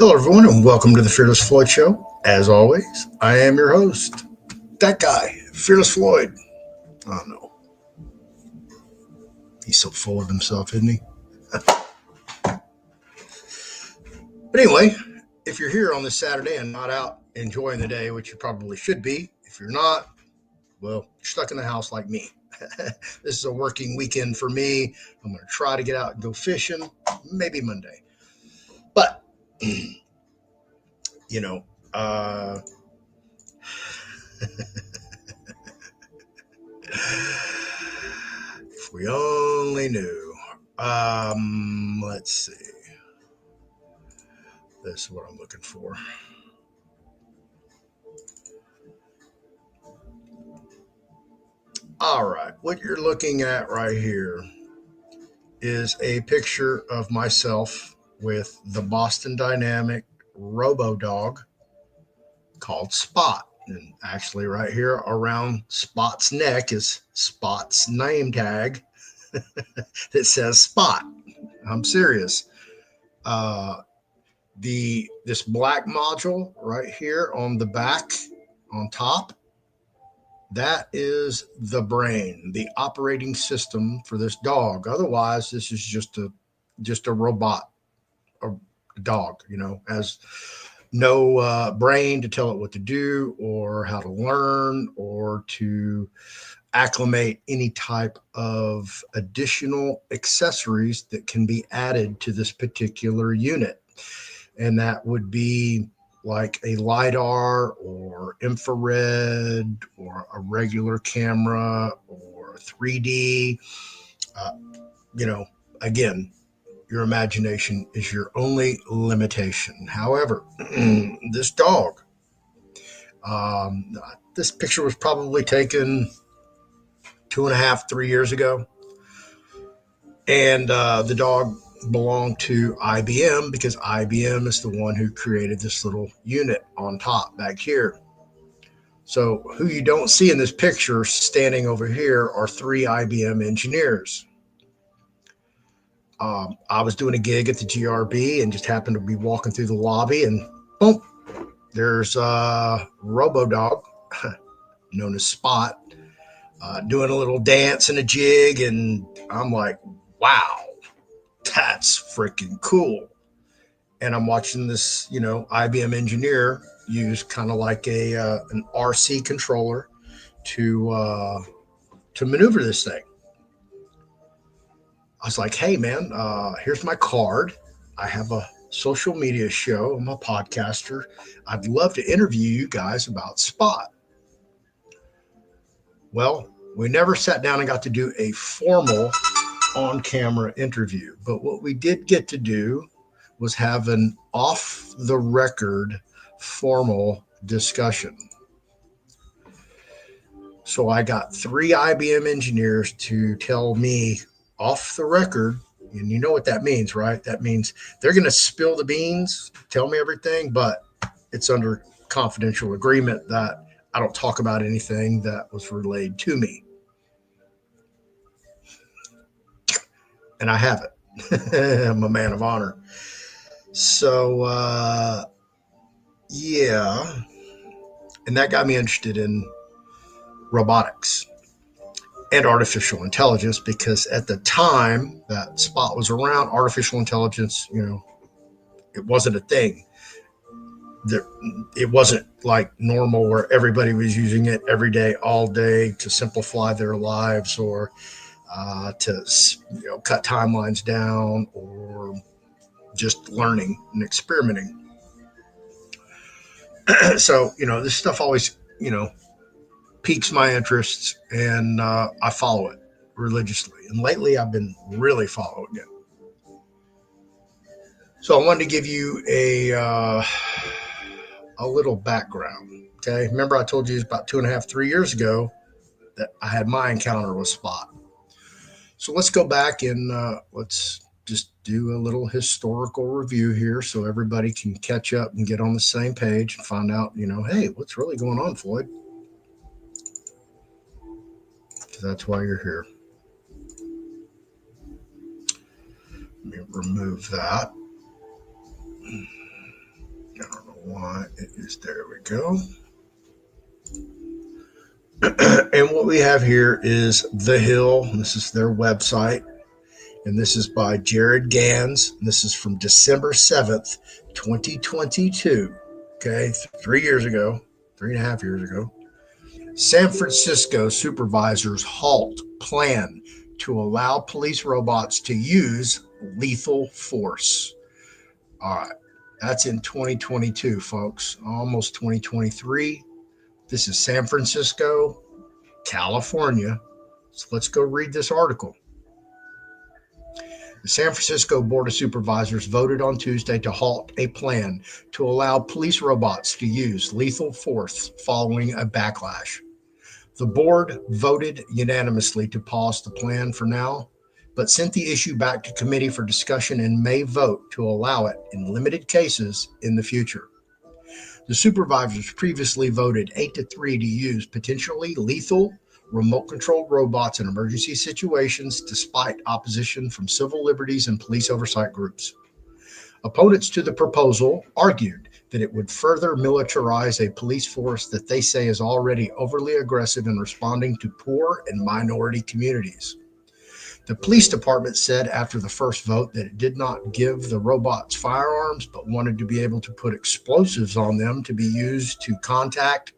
Hello, everyone, and welcome to the Fearless Floyd Show. As always, I am your host, that guy, Fearless Floyd. I don't know. He's so full of himself, isn't he? But anyway, if you're here on this Saturday and not out enjoying the day, which you probably should be, if you're not, well, you're stuck in the house like me. This is a working weekend for me. I'm going to try to get out and go fishing, maybe Monday. But, you know, if we only knew. Let's see. This is what I'm looking for. All right, what you're looking at right here is a picture of myself with the Boston Dynamic Robo Dog called Spot. And actually, right here around Spot's neck is Spot's name tag that says Spot. I'm serious. This black module right here on the back, on top, that is the brain, the operating system for this dog. Otherwise, this is just a robot, a dog, has no brain to tell it what to do or how to learn or to acclimate any type of additional accessories that can be added to this particular unit. And that would be like a LiDAR or infrared or a regular camera or 3D. Again, your imagination is your only limitation. However, this dog, this picture was probably taken 2.5, 3 years ago. And the dog belonged to IBM because IBM is the one who created this little unit on top back here. So who you don't see in this picture standing over here are 3 IBM engineers. I was doing a gig at the GRB and just happened to be walking through the lobby and boom, there's RoboDog, known as Spot, doing a little dance and a jig. And I'm like, wow, that's freaking cool. And I'm watching this, IBM engineer use kind of like an RC controller to maneuver this thing. I was like, hey, man, here's my card. I have a social media show. I'm a podcaster. I'd love to interview you guys about Spot. Well, we never sat down and got to do a formal on-camera interview. But what we did get to do was have an off-the-record formal discussion. So I got 3 IBM engineers to tell me off the record, and you know what that means, right? That means they're going to spill the beans, tell me everything, but it's under confidential agreement that I don't talk about anything that was relayed to me. And I have it. I'm a man of honor. So, yeah. And that got me interested in robotics and artificial intelligence because at the time that Spot was around, artificial intelligence, it wasn't a thing. It wasn't like normal where everybody was using it every day, all day to simplify their lives or to cut timelines down or just learning and experimenting. So, this stuff always, piques my interests and I follow it religiously. And lately I've been really following it. So I wanted to give you a little background. Okay. Remember I told you it was about 2.5, 3 years ago that I had my encounter with Spot. So let's go back and let's just do a little historical review here so everybody can catch up and get on the same page and find out, hey, what's really going on, Floyd? Because that's why you're here. Let me remove that. There we go. And what we have here is The Hill. This is their website. And this is by Jared Gans. This is from December 7th, 2022. Okay, 3 years ago, 3.5 years ago. San Francisco supervisors halt plan to allow police robots to use lethal force. All right, that's in 2022, folks. Almost 2023. This is San Francisco, California. So let's go read this article. The San Francisco Board of Supervisors voted on Tuesday to halt a plan to allow police robots to use lethal force following a backlash. The board voted unanimously to pause the plan for now, but sent the issue back to committee for discussion and may vote to allow it in limited cases in the future. The supervisors previously voted 8-3 to use potentially lethal remote-controlled robots in emergency situations despite opposition from civil liberties and police oversight groups. Opponents to the proposal argued that it would further militarize a police force that they say is already overly aggressive in responding to poor and minority communities. The police department said after the first vote that it did not give the robots firearms, but wanted to be able to put explosives on them to be used to contact,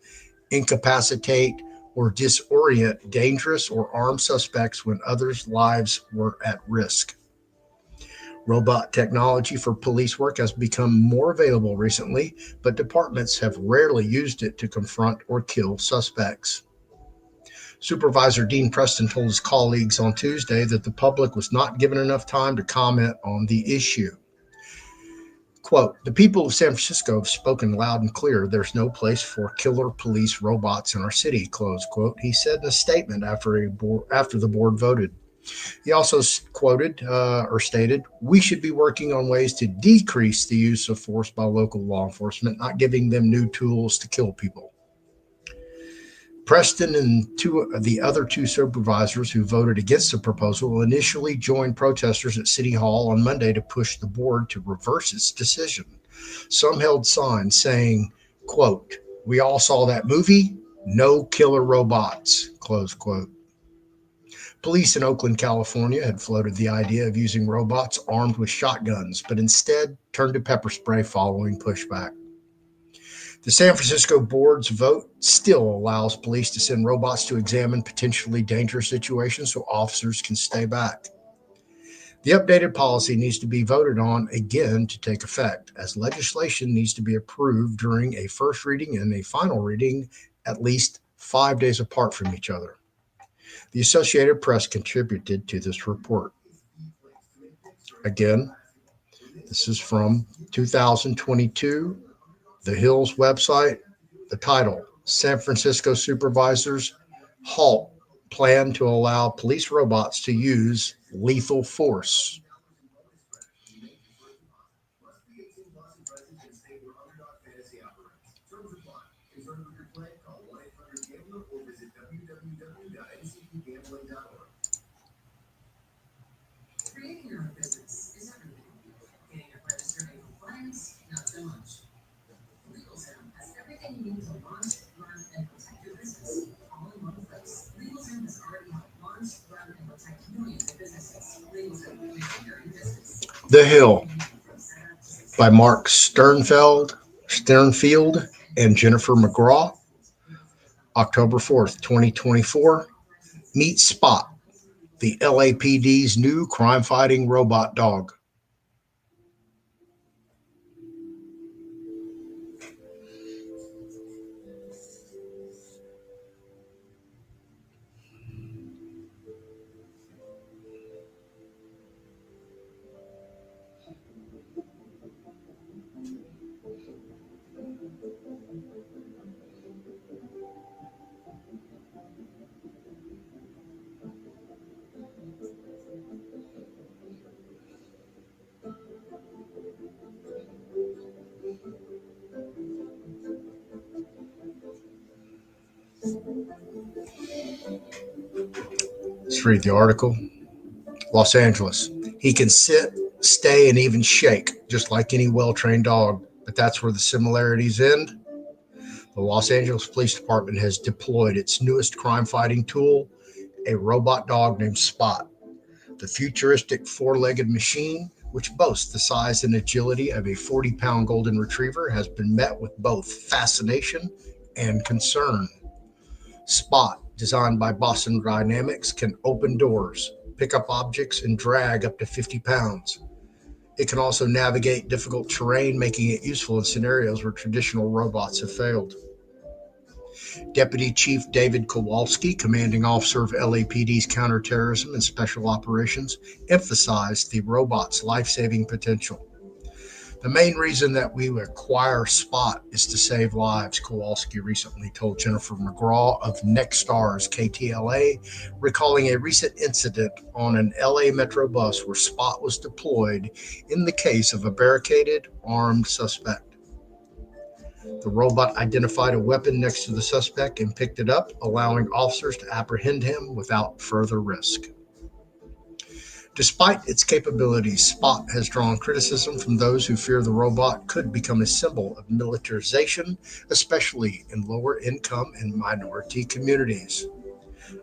incapacitate, or disorient dangerous or armed suspects when others' lives were at risk. Robot technology for police work has become more available recently, but departments have rarely used it to confront or kill suspects. Supervisor Dean Preston told his colleagues on Tuesday that the public was not given enough time to comment on the issue. Quote, "The people of San Francisco have spoken loud and clear. There's no place for killer police robots in our city," close quote. He said in a statement after the board voted. He also stated, "We should be working on ways to decrease the use of force by local law enforcement, not giving them new tools to kill people." Preston and the other two supervisors who voted against the proposal initially joined protesters at City Hall on Monday to push the board to reverse its decision. Some held signs saying, quote, "We all saw that movie, no killer robots," close quote. Police in Oakland, California had floated the idea of using robots armed with shotguns, but instead turned to pepper spray following pushback. The San Francisco board's vote still allows police to send robots to examine potentially dangerous situations so officers can stay back. The updated policy needs to be voted on again to take effect, as legislation needs to be approved during a first reading and a final reading at least 5 days apart from each other. The Associated Press contributed to this report. Again, this is from 2022. The Hill's website, the title, San Francisco Supervisors Halt Plan to Allow Police Robots to Use Lethal Force. Creating your own business is everything. Getting it registered in compliance, not so much. LegalZoom has everything you need to launch, run, and protect your business, all in one place. LegalZoom has already helped launch, run, and protect millions of businesses. LegalZoom will make your business. The Hill by Mark Sternfield and Jennifer McGraw. October 4th, 2024. Meet Spot, the LAPD's new crime-fighting robot dog. Let's read the article. Los Angeles. He can sit, stay, and even shake, just like any well-trained dog. But that's where the similarities end. The Los Angeles Police Department has deployed its newest crime fighting tool, a robot dog named Spot. The futuristic four-legged machine, which boasts the size and agility of a 40-pound golden retriever, has been met with both fascination and concern. Spot, designed by Boston Dynamics, can open doors, pick up objects, and drag up to 50 pounds. It can also navigate difficult terrain, making it useful in scenarios where traditional robots have failed. Deputy Chief David Kowalski, commanding officer of LAPD's counterterrorism and special operations, emphasized the robot's life-saving potential. The main reason that we acquire Spot is to save lives, Kowalski recently told Jennifer McGraw of Nexstar's KTLA, recalling a recent incident on an LA Metro bus where Spot was deployed in the case of a barricaded, armed suspect. The robot identified a weapon next to the suspect and picked it up, allowing officers to apprehend him without further risk. Despite its capabilities, Spot has drawn criticism from those who fear the robot could become a symbol of militarization, especially in lower income and minority communities.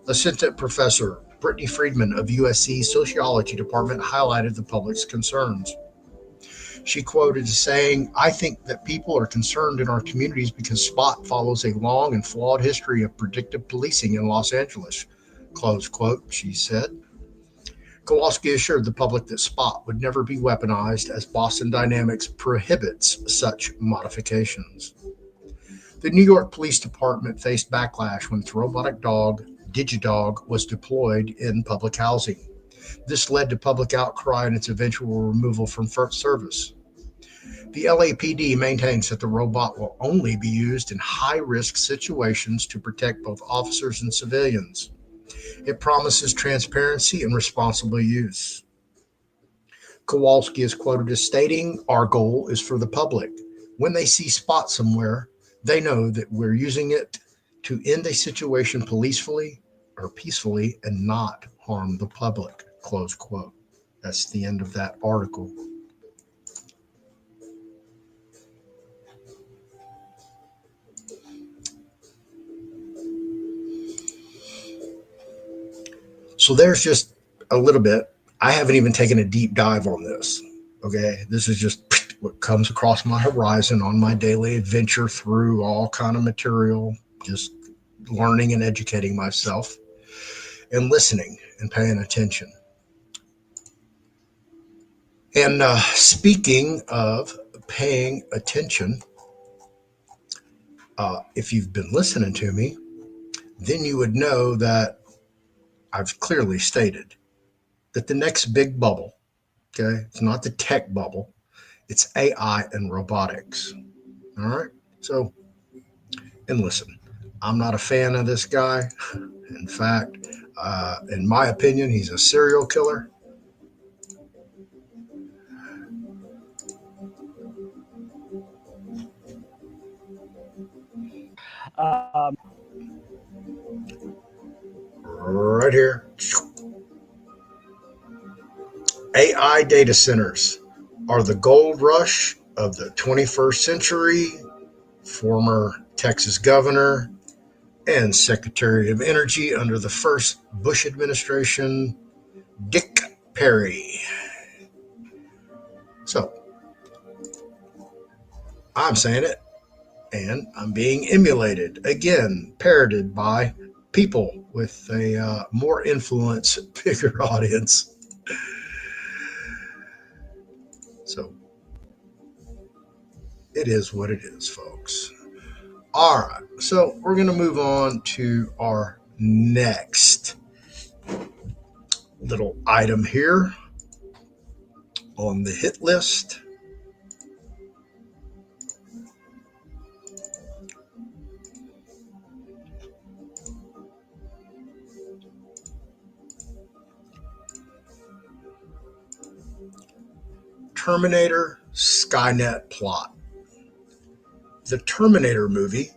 Assistant Professor Brittany Friedman of USC's Sociology Department highlighted the public's concerns. She quoted as saying, "I think that people are concerned in our communities because Spot follows a long and flawed history of predictive policing in Los Angeles," close quote, she said. Kowalski assured the public that Spot would never be weaponized as Boston Dynamics prohibits such modifications. The New York Police Department faced backlash when its robotic dog, DigiDog, was deployed in public housing. This led to public outcry and its eventual removal from service. The LAPD maintains that the robot will only be used in high-risk situations to protect both officers and civilians. It promises transparency and responsible use. Kowalski is quoted as stating, "Our goal is for the public. When they see Spot somewhere, they know that we're using it to end a situation peacefully and not harm the public," close quote. That's the end of that article. So there's just a little bit. I haven't even taken a deep dive on this. Okay, this is just what comes across my horizon on my daily adventure through all kind of material, just learning and educating myself and listening and paying attention. And speaking of paying attention, if you've been listening to me, then you would know that I've clearly stated that the next big bubble, okay, it's not the tech bubble, it's AI and robotics. All right. So, and listen, I'm not a fan of this guy. In fact, in my opinion, he's a serial killer. Right here. AI data centers are the gold rush of the 21st century. Former Texas governor and Secretary of Energy under the first Bush administration, Dick Perry. So, I'm saying it, and I'm being emulated, again, parroted by people with a more influence, bigger audience. So, it is what it is, folks. All right, so we're going to move on to our next little item here on the hit list. Terminator SkyNet plot. The Terminator movie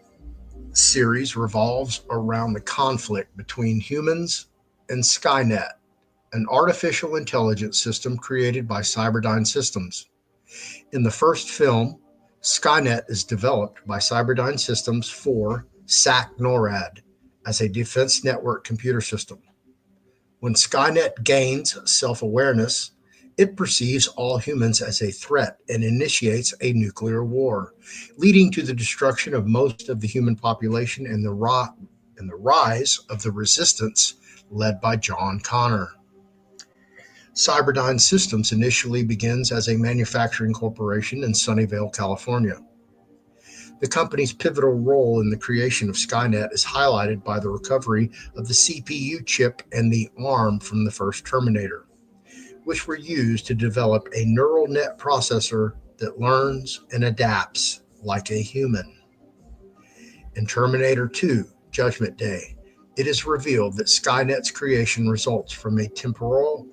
series revolves around the conflict between humans and SkyNet, an artificial intelligence system created by Cyberdyne Systems. In the first film, SkyNet is developed by Cyberdyne Systems for SAC-NORAD as a defense network computer system. When SkyNet gains self-awareness, it perceives all humans as a threat and initiates a nuclear war, leading to the destruction of most of the human population and the rise of the resistance led by John Connor. Cyberdyne Systems initially begins as a manufacturing corporation in Sunnyvale, California. The company's pivotal role in the creation of SkyNet is highlighted by the recovery of the CPU chip and the ARM from the first Terminator, which were used to develop a neural net processor that learns and adapts like a human. In Terminator 2, Judgment Day, it is revealed that SkyNet's creation results from a temporal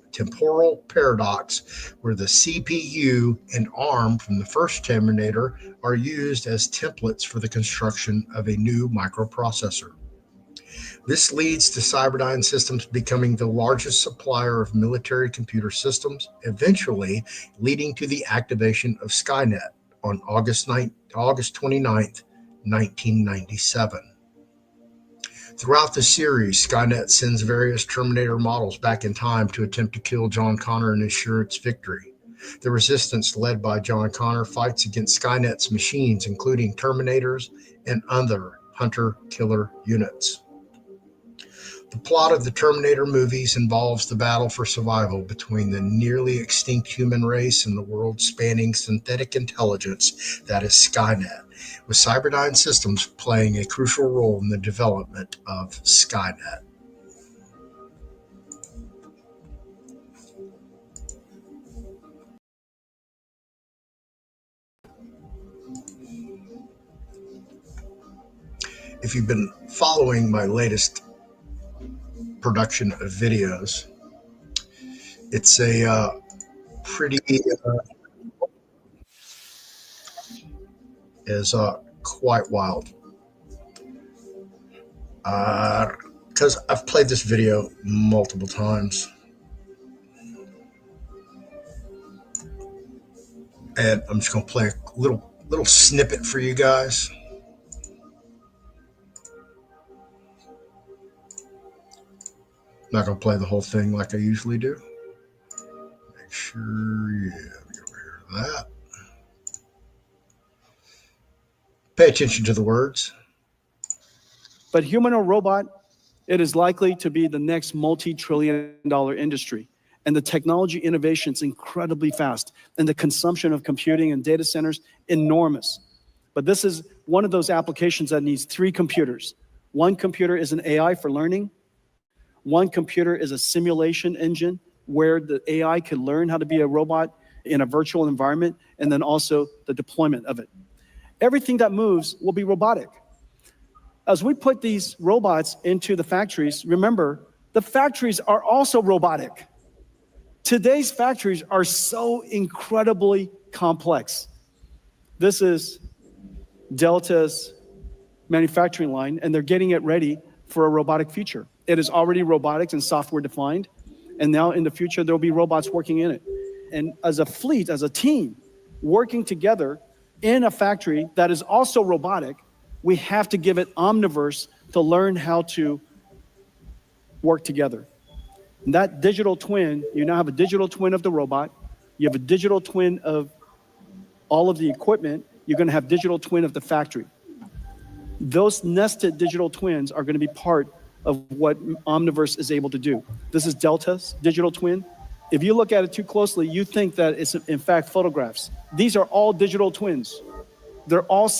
paradox where the CPU and ARM from the first Terminator are used as templates for the construction of a new microprocessor. This leads to Cyberdyne Systems becoming the largest supplier of military computer systems, eventually leading to the activation of SkyNet on August 29th, 1997. Throughout the series, SkyNet sends various Terminator models back in time to attempt to kill John Connor and ensure its victory. The resistance led by John Connor fights against SkyNet's machines, including Terminators and other hunter-killer units. The plot of the Terminator movies involves the battle for survival between the nearly extinct human race and the world-spanning synthetic intelligence that is SkyNet, with Cyberdyne Systems playing a crucial role in the development of SkyNet. If you've been following my latest production of videos, it's a pretty is quite wild because I've played this video multiple times, and I'm just gonna play a little snippet for you guys. I'm not gonna play the whole thing like I usually do. Make sure, yeah, we get over here to that. Pay attention to the words. But human or robot, it is likely to be the next multi-trillion-dollar industry. And the technology innovation is incredibly fast. And the consumption of computing and data centers, enormous. But this is one of those applications that needs 3 computers. One computer is an AI for learning. One computer is a simulation engine where the AI can learn how to be a robot in a virtual environment, and then also the deployment of it. Everything that moves will be robotic. As we put these robots into the factories, remember, the factories are also robotic. Today's factories are so incredibly complex. This is Delta's manufacturing line, and they're getting it ready for a robotic future. It is already robotics and software defined, and now in the future, there'll be robots working in it. And as a fleet, as a team, working together in a factory that is also robotic, we have to give it Omniverse to learn how to work together. And that digital twin, you now have a digital twin of the robot, you have a digital twin of all of the equipment, you're gonna have digital twin of the factory. Those nested digital twins are gonna be part of what Omniverse is able to do. This is Delta's digital twin. If you look at it too closely, you think that it's in fact photographs. These are all digital twins. They're all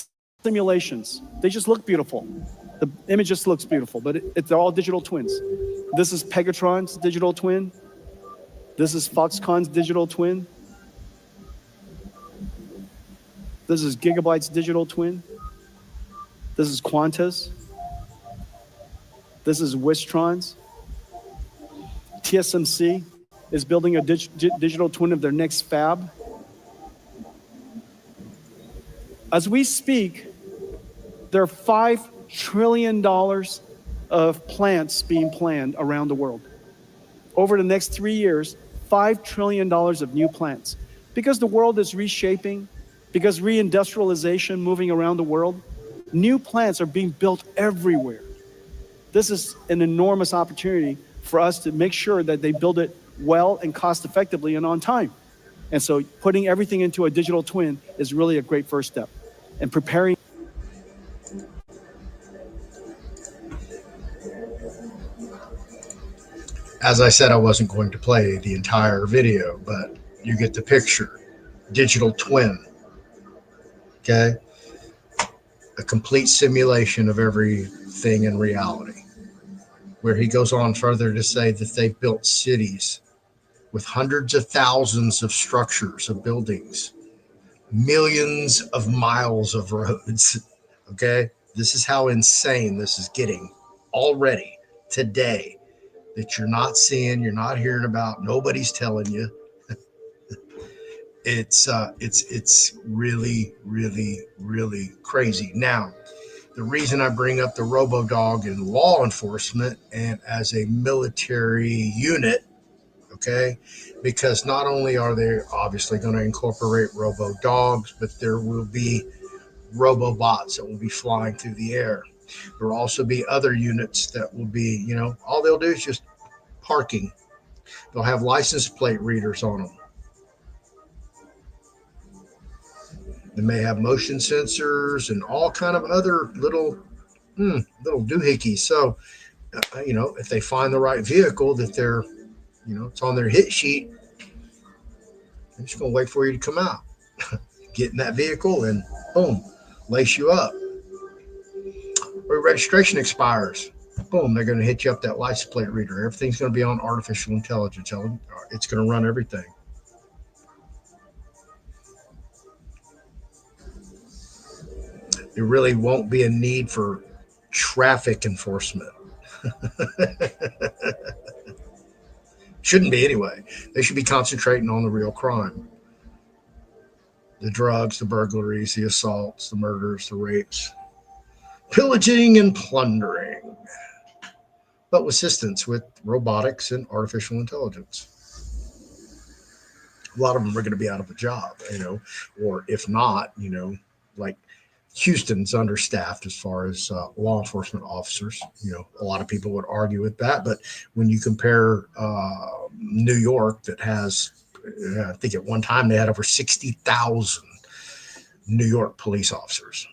simulations. They just look beautiful. The image just looks beautiful, but they're all digital twins. This is Pegatron's digital twin. This is Foxconn's digital twin. This is Gigabyte's digital twin. This is Quanta's. This is Wistron's. TSMC is building a digital twin of their next fab. As we speak, there are $5 trillion of plants being planned around the world. Over the next 3 years, $5 trillion of new plants. Because the world is reshaping, Because reindustrialization moving around the world, new plants are being built everywhere. This is an enormous opportunity for us to make sure that they build it well and cost effectively and on time. And so putting everything into a digital twin is really a great first step. And preparing. As I said, I wasn't going to play the entire video, but you get the picture. Digital twin. Okay. A complete simulation of everything in reality. Where he goes on further to say that they've built cities with hundreds of thousands of structures, of buildings, millions of miles of roads. Okay. This is how insane this is getting already today, that you're not seeing, you're not hearing about, nobody's telling you. It's really, really, really crazy. Now, the reason I bring up the RoboDog in law enforcement and as a military unit, okay, because not only are they obviously going to incorporate RoboDogs, but there will be RoboBots that will be flying through the air. There will also be other units that will be, all they'll do is just parking. They'll have license plate readers on them. They may have motion sensors and all kind of other little doohickeys. So, if they find the right vehicle that they're, it's on their hit sheet, they're just going to wait for you to come out, get in that vehicle, and boom, lace you up. Or your registration expires. Boom, they're going to hit you up that license plate reader. Everything's going to be on artificial intelligence. It's going to run everything. There really won't be a need for traffic enforcement. Shouldn't be anyway. They should be concentrating on the real crime. The drugs, the burglaries, the assaults, the murders, the rapes, pillaging and plundering. But with assistance with robotics and artificial intelligence. A lot of them are going to be out of a job, or if not, like Houston's understaffed as far as law enforcement officers. A lot of people would argue with that, but when you compare New York, that has, I think at one time they had over 60,000 New York police officers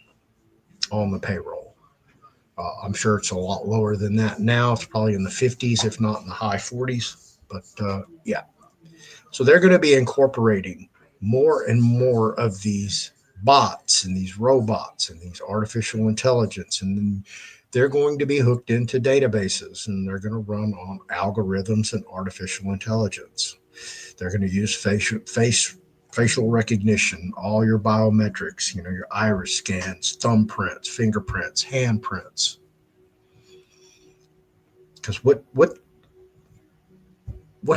on the payroll. I'm sure it's a lot lower than that now. It's probably in the 50s, if not in the high 40s. But yeah, so they're going to be incorporating more and more of these bots and these robots and these artificial intelligence, and then they're going to be hooked into databases, and they're going to run on algorithms and artificial intelligence. They're going to use facial recognition, all your biometrics, your iris scans, thumbprints, fingerprints, handprints. Because what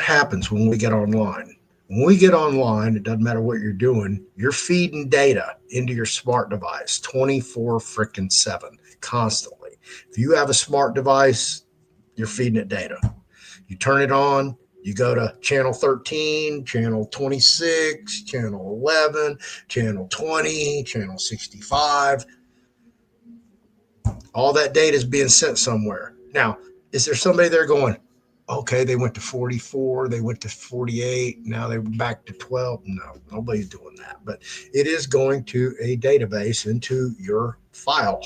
happens when we get online? When we get online, it doesn't matter what you're doing, you're feeding data into your smart device 24/7, constantly. If you have a smart device, you're feeding it data. You turn it on, you go to channel 13, channel 26, channel 11, channel 20, channel 65. All that data is being sent somewhere. Now, is there somebody there going, okay, they went to 44, they went to 48, now they're back to 12? No, nobody's doing that. But it is going to a database into your file.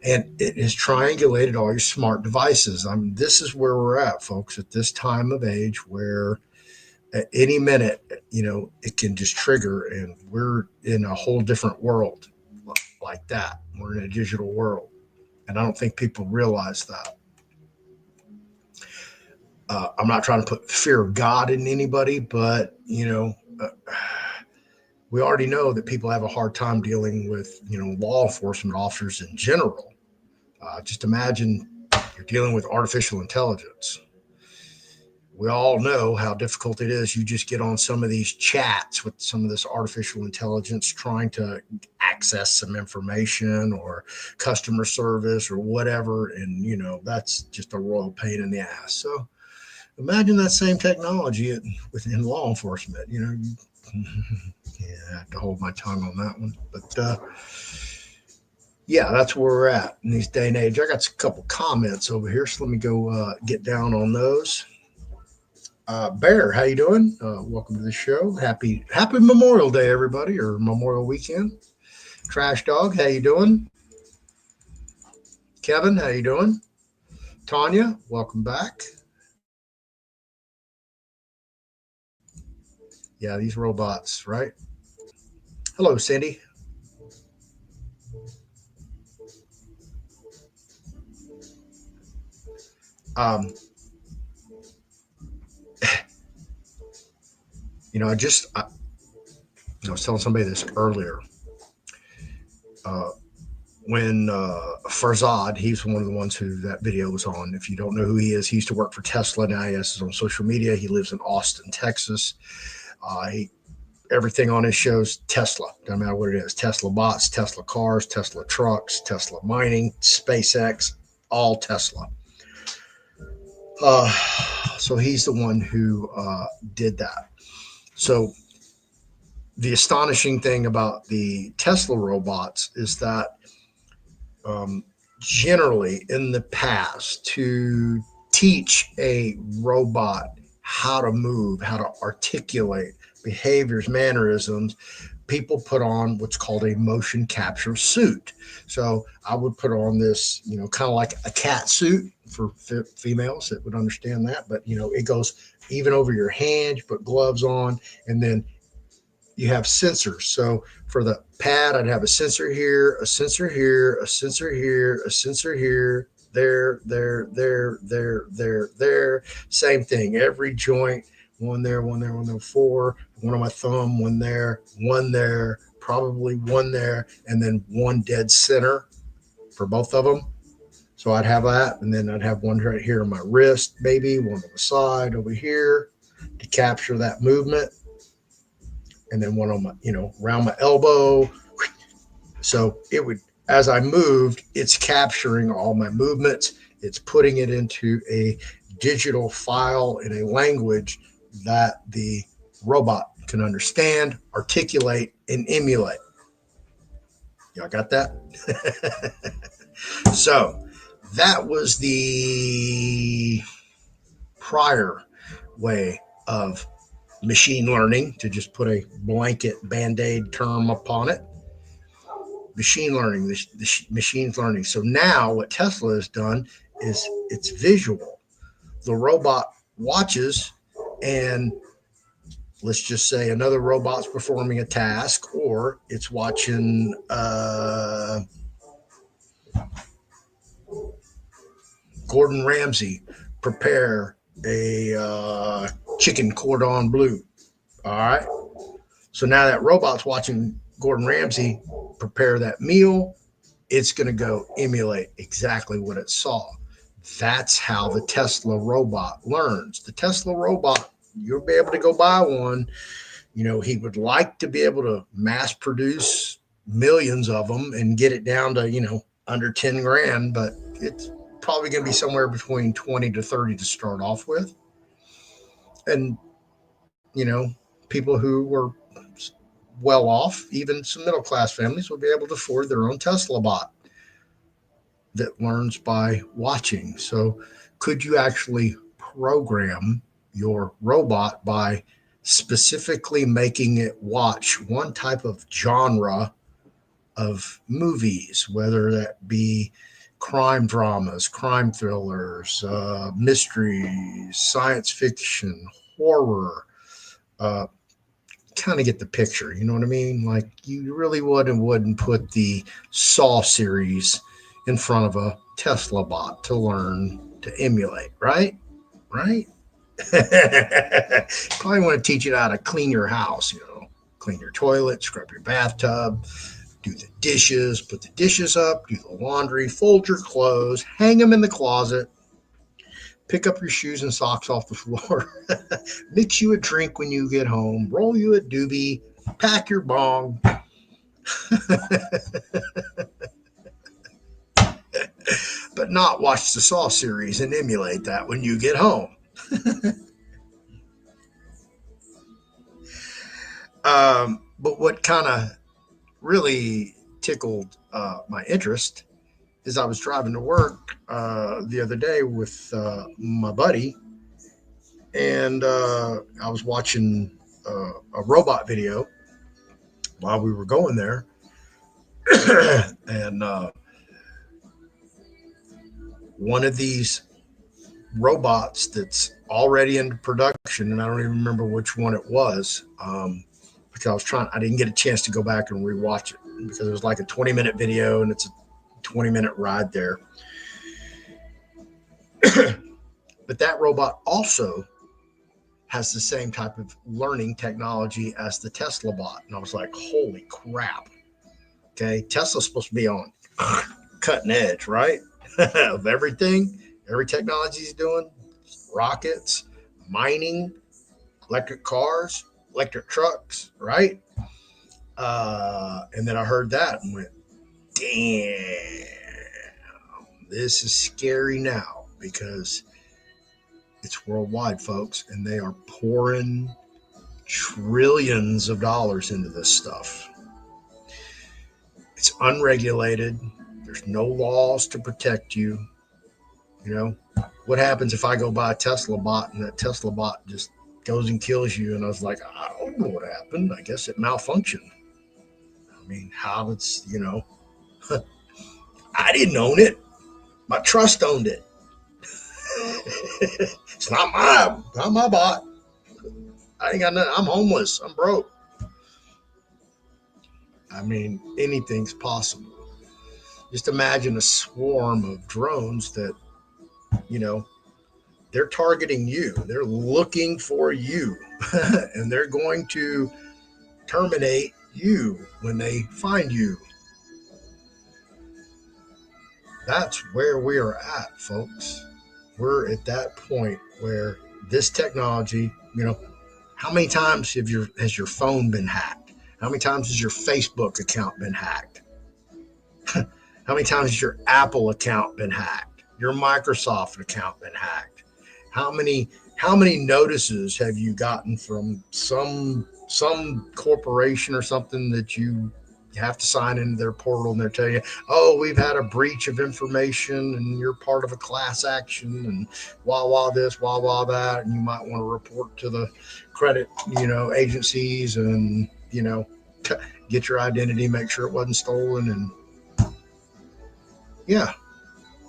And it has triangulated all your smart devices. This is where we're at, folks, at this time of age where at any minute, it can just trigger, and we're in a whole different world like that. We're in a digital world. And I don't think people realize that. I'm not trying to put fear of God in anybody, but, we already know that people have a hard time dealing with, law enforcement officers in general. Just imagine you're dealing with artificial intelligence. We all know how difficult it is. You just get on some of these chats with some of this artificial intelligence trying to access some information or customer service or whatever. And, that's just a royal pain in the ass. So imagine that same technology within law enforcement. Yeah, I have to hold my tongue on that one. But yeah, that's where we're at in this day and age. I got a couple comments over here, so let me go get down on those. Bear, how you doing? Welcome to the show. Happy Memorial Day, everybody, or Memorial Weekend. Trash Dog, how you doing? Kevin, how you doing? Tanya, welcome back. Yeah, these robots, right? Hello, Cindy. Um, I was telling somebody this earlier. Uh, when Farzad, he's one of the ones who that video was on. If you don't know who he is, he used to work for Tesla. Now he is on social media. He lives in Austin, Texas. Everything on his shows Tesla. Doesn't matter what it is. Tesla bots, Tesla cars, Tesla trucks, Tesla mining, SpaceX, all Tesla. Uh, so he's the one who did that. So the astonishing thing about the Tesla robots is that um, generally in the past, to teach a robot how to move, how to articulate behaviors, mannerisms, people put on what's called a motion capture suit. So I would put on this, kind of like a cat suit for females that would understand that. But, it goes even over your hand, you put gloves on, and then you have sensors. So for the pad, I'd have a sensor here, a sensor here, a sensor here, a sensor here, there. Same thing. Every joint, one there, one there, four. One on my thumb, one there, probably one there, and then one dead center for both of them. So I'd have that, and then I'd have one right here on my wrist, maybe one on the side over here to capture that movement, and then one on my, around my elbow. So it would, as I moved, it's capturing all my movements. It's putting it into a digital file in a language that the robot can understand, articulate, and emulate. Y'all got that? So that was the prior way of machine learning, to just put a blanket band-aid term upon it. Machine learning, the machine's learning. So now what Tesla has done is it's visual. The robot watches, and let's just say another robot's performing a task, or it's watching Gordon Ramsay prepare a chicken cordon bleu. All right. So now that robot's watching Gordon Ramsay prepare that meal, it's going to go emulate exactly what it saw. That's how the Tesla robot learns. The Tesla robot, you'll be able to go buy one. He would like to be able to mass produce millions of them and get it down to, under 10 grand, but it's probably going to be somewhere between 20 to 30 to start off with. And, people who were well off, even some middle class families, will be able to afford their own Tesla bot that learns by watching. So could you actually program your robot by specifically making it watch one type of genre of movies, whether that be crime dramas, crime thrillers, mysteries, science fiction, horror? Kind of get the picture. You know what I mean? Like, you really wouldn't put the Saw series in front of a Tesla bot to learn to emulate, right? Right? Probably want to teach it how to clean your house, clean your toilet, scrub your bathtub, do the dishes, put the dishes up, do the laundry, fold your clothes, hang them in the closet, pick up your shoes and socks off the floor, mix you a drink when you get home, roll you a doobie, pack your bong. But not watch the Saw series and emulate that when you get home. But what kind of really tickled my interest is I was driving to work the other day with my buddy, and I was watching a robot video while we were going there. And one of these robots that's already in production, and I don't even remember which one it was, because I didn't get a chance to go back and rewatch it because it was like a 20-minute video and it's a 20-minute ride there. But that robot also has the same type of learning technology as the Tesla bot. And I was like, holy crap. Okay, Tesla's supposed to be on cutting edge, right? Of everything, every technology he's doing, rockets, mining, electric cars, electric trucks, right? And then I heard that and went, damn, this is scary now because it's worldwide, folks, and they are pouring trillions of dollars into this stuff. It's unregulated. There's no laws to protect you. You know, what happens if I go buy a Tesla bot and that Tesla bot just goes and kills you? And I was like, I don't know what happened. I guess it malfunctioned. I mean, how it's, I didn't own it. My trust owned it. It's not my bot. I ain't got nothing. I'm homeless. I'm broke. I mean, anything's possible. Just imagine a swarm of drones that, they're targeting you. They're looking for you. And they're going to terminate you when they find you. That's where we are at, folks. We're at that point where this technology, how many times has your phone been hacked? How many times has your Facebook account been hacked? How many times has your Apple account been hacked? Your Microsoft account been hacked? How many notices have you gotten from some corporation or something that you have to sign into their portal and they'll tell you, oh, we've had a breach of information and you're part of a class action and wah this, wah that, and you might want to report to the credit, agencies and, get your identity, make sure it wasn't stolen. And yeah.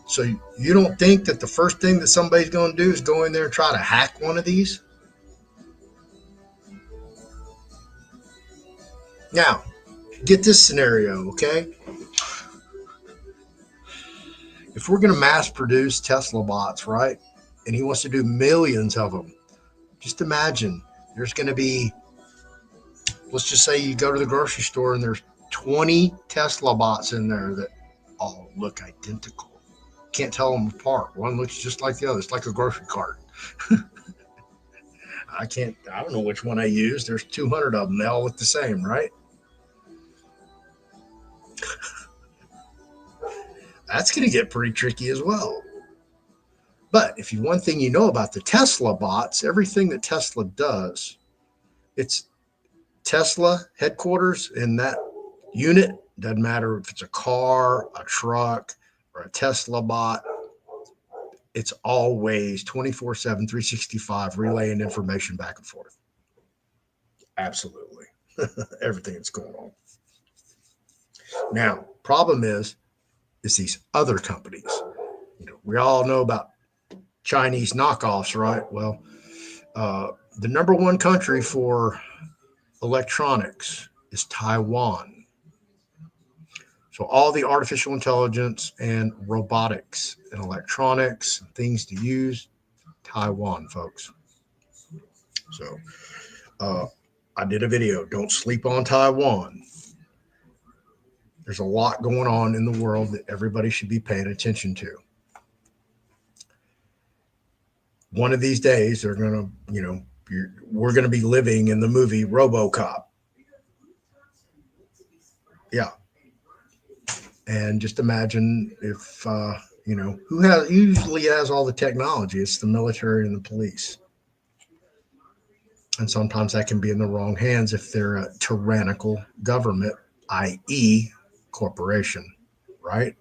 So you don't think that the first thing that somebody's going to do is go in there and try to hack one of these? Now, get this scenario, okay? If we're going to mass produce Tesla bots, right? And he wants to do millions of them. Just imagine there's going to be, let's just say you go to the grocery store and there's 20 Tesla bots in there that all look identical. Can't tell them apart. One looks just like the other. It's like a grocery cart. I don't know which one I use. There's 200 of them. They all look the same, right? That's going to get pretty tricky as well. But if one thing you know about the Tesla bots, everything that Tesla does, it's Tesla headquarters in that unit. Doesn't matter if it's a car, a truck, or a Tesla bot. It's always 24/7, 365 relaying information back and forth. Absolutely. Everything that's going on. Now, problem is these other companies. We all know about Chinese knockoffs, right? Well, the number one country for electronics is Taiwan. So all the artificial intelligence and robotics and electronics and things to use, Taiwan, folks. So I did a video, don't sleep on Taiwan. There's a lot going on in the world that everybody should be paying attention to. One of these days, they're going to, we're going to be living in the movie Robocop. Yeah. And just imagine if, who usually has all the technology? It's the military and the police. And sometimes that can be in the wrong hands if they're a tyrannical government, i.e., corporation, right?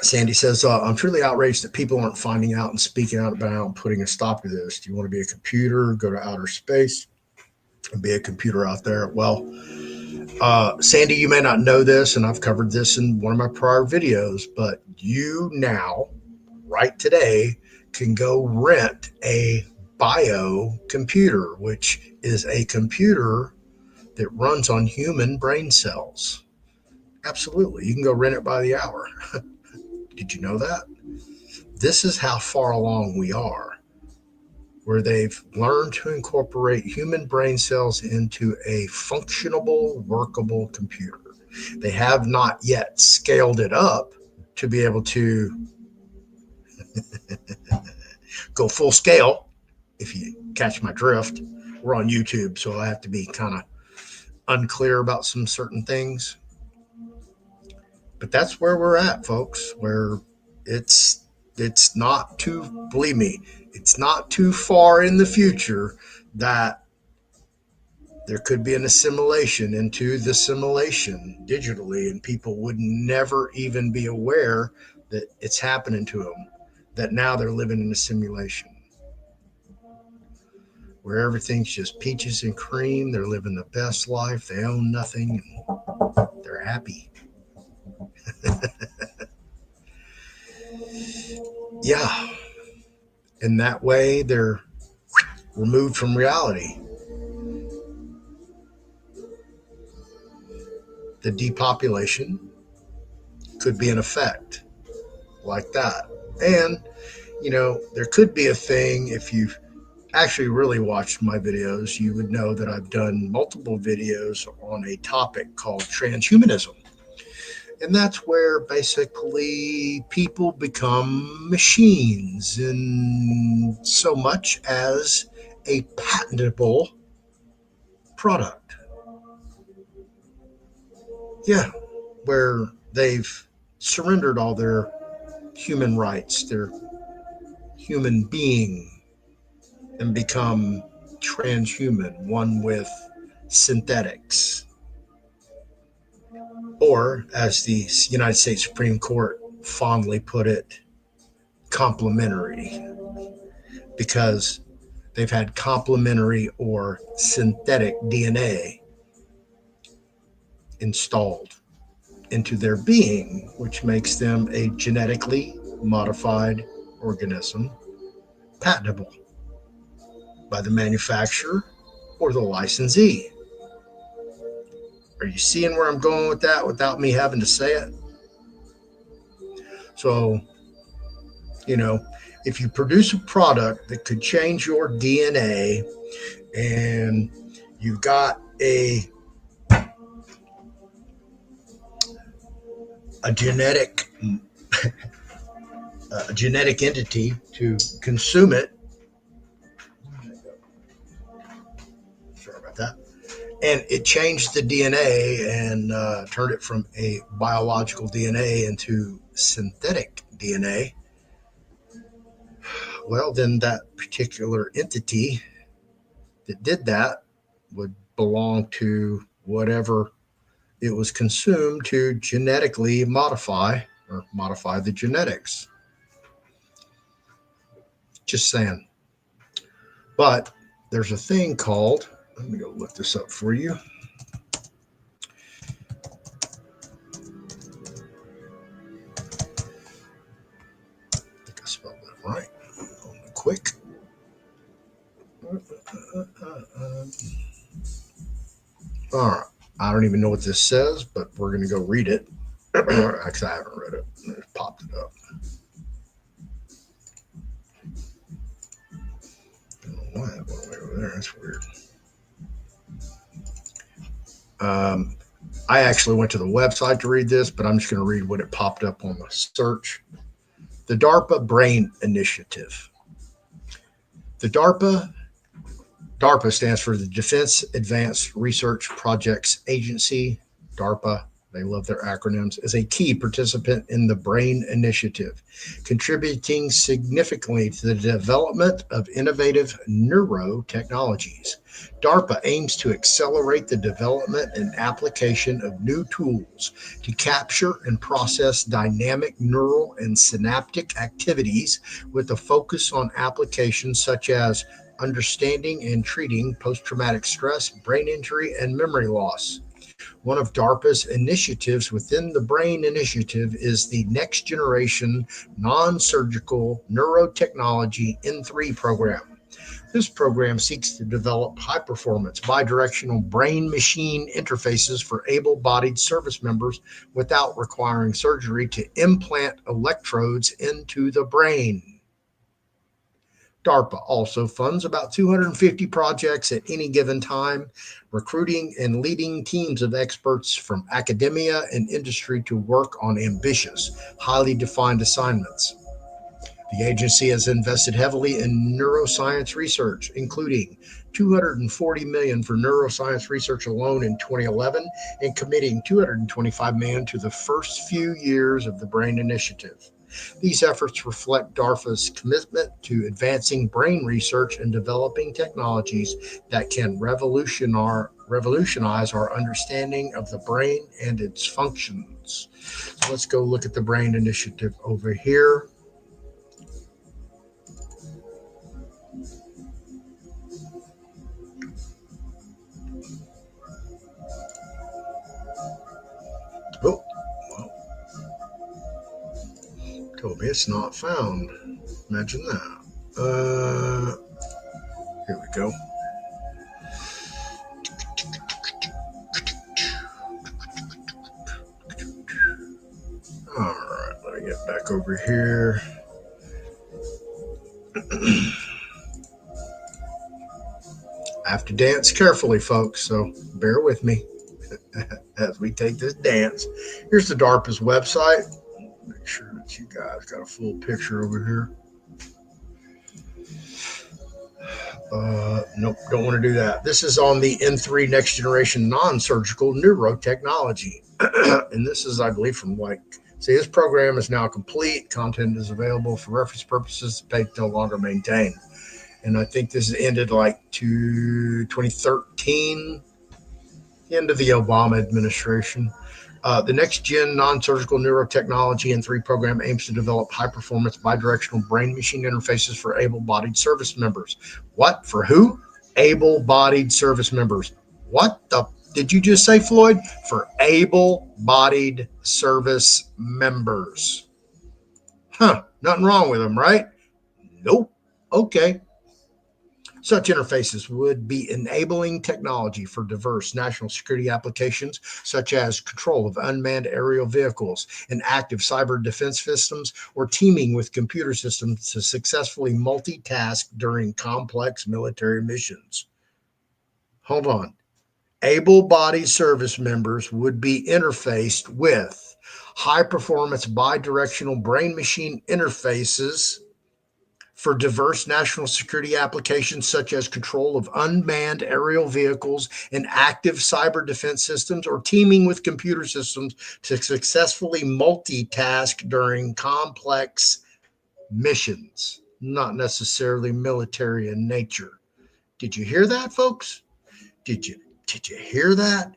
Sandy says, I'm truly outraged that people aren't finding out and speaking out about and putting a stop to this. Do you want to be a computer, go to outer space, and be a computer out there? Well, Sandy, you may not know this, and I've covered this in one of my prior videos, but you now, right today, can go rent a bio computer, which is a computer that runs on human brain cells. Absolutely. You can go rent it by the hour. Did you know that? This is how far along we are, where they've learned to incorporate human brain cells into a functionable, workable computer. They have not yet scaled it up to be able to go full scale, if you catch my drift. We're on YouTube, so I have to be kind of unclear about some certain things. But that's where we're at, folks, where it's not too, believe me, it's not too far in the future that there could be an assimilation into the simulation digitally, and people would never even be aware that it's happening to them, that now they're living in a simulation where everything's just peaches and cream. They're living the best life. They own nothing, and they're happy. Yeah. In that way, they're removed from reality. The depopulation could be an effect like that. And, there could be a thing, if you've actually really watched my videos, you would know that I've done multiple videos on a topic called transhumanism. And that's where basically people become machines in so much as a patentable product. Yeah, where they've surrendered all their human rights, their human being, and become transhuman, one with synthetics. Or, as the United States Supreme Court fondly put it, complementary, because they've had complementary or synthetic DNA installed into their being, which makes them a genetically modified organism, patentable by the manufacturer or the licensee. Are you seeing where I'm going with that without me having to say it? So, if you produce a product that could change your DNA and you've got a genetic a genetic entity to consume it, sorry about that, and it changed the DNA and turned it from a biological DNA into synthetic DNA, well, then that particular entity that did that would belong to whatever it was consumed to genetically modify or modify the genetics. Just saying. But there's a thing called, let me go look this up for you. I think I spelled that right. Quick. All right. I don't even know what this says, but we're going to go read it. Actually, I haven't read it. I just popped it up. I don't know why that went way over there. That's weird. I actually went to the website to read this, but I'm just going to read what it popped up on the search. The DARPA Brain Initiative. The DARPA stands for the Defense Advanced Research Projects Agency, DARPA, they love their acronyms, is a key participant in the BRAIN initiative, contributing significantly to the development of innovative neurotechnologies. DARPA aims to accelerate the development and application of new tools to capture and process dynamic neural and synaptic activities with a focus on applications such as understanding and treating post traumatic stress, brain injury, and memory loss. One of DARPA's initiatives within the BRAIN Initiative is the Next Generation Non Surgical Neurotechnology N3 program. This program seeks to develop high performance bidirectional brain machine interfaces for able bodied service members without requiring surgery to implant electrodes into the brain. DARPA also funds about 250 projects at any given time, recruiting and leading teams of experts from academia and industry to work on ambitious, highly defined assignments. The agency has invested heavily in neuroscience research, including $240 million for neuroscience research alone in 2011 and committing $225 million to the first few years of the BRAIN initiative. These efforts reflect DARPA's commitment to advancing brain research and developing technologies that can revolutionize our understanding of the brain and its functions. So let's go look at the BRAIN initiative over here. Oh, well, told me it's not found. Imagine that. Here we go. All right, let me get back over here. I have to dance carefully, folks, so bear with me as we take this dance. Here's the DARPA's website. Make sure that you guys got a full picture over here. Nope, don't want to do that. This is on the N3 Next Generation Non-Surgical Neurotechnology. And this is, I believe, from see, this program is now complete. Content is available for reference purposes. The page no longer maintained. And I think this ended to 2013, end of the Obama administration. The Next Gen Non-Surgical Neurotechnology N3 program aims to develop high-performance bidirectional brain-machine interfaces for able-bodied service members. What? For who? Able-bodied service members. What the? Did you just say, Floyd? For able-bodied service members. Nothing wrong with them, right? Nope. Okay. Such interfaces would be enabling technology for diverse national security applications, such as control of unmanned aerial vehicles and active cyber defense systems, or teaming with computer systems to successfully multitask during complex military missions. Hold on. Able-bodied service members would be interfaced with high-performance bidirectional brain-machine interfaces for diverse national security applications such as control of unmanned aerial vehicles and active cyber defense systems, or teaming with computer systems to successfully multitask during complex missions, not necessarily military in nature. Did you hear that, folks? Did you hear that?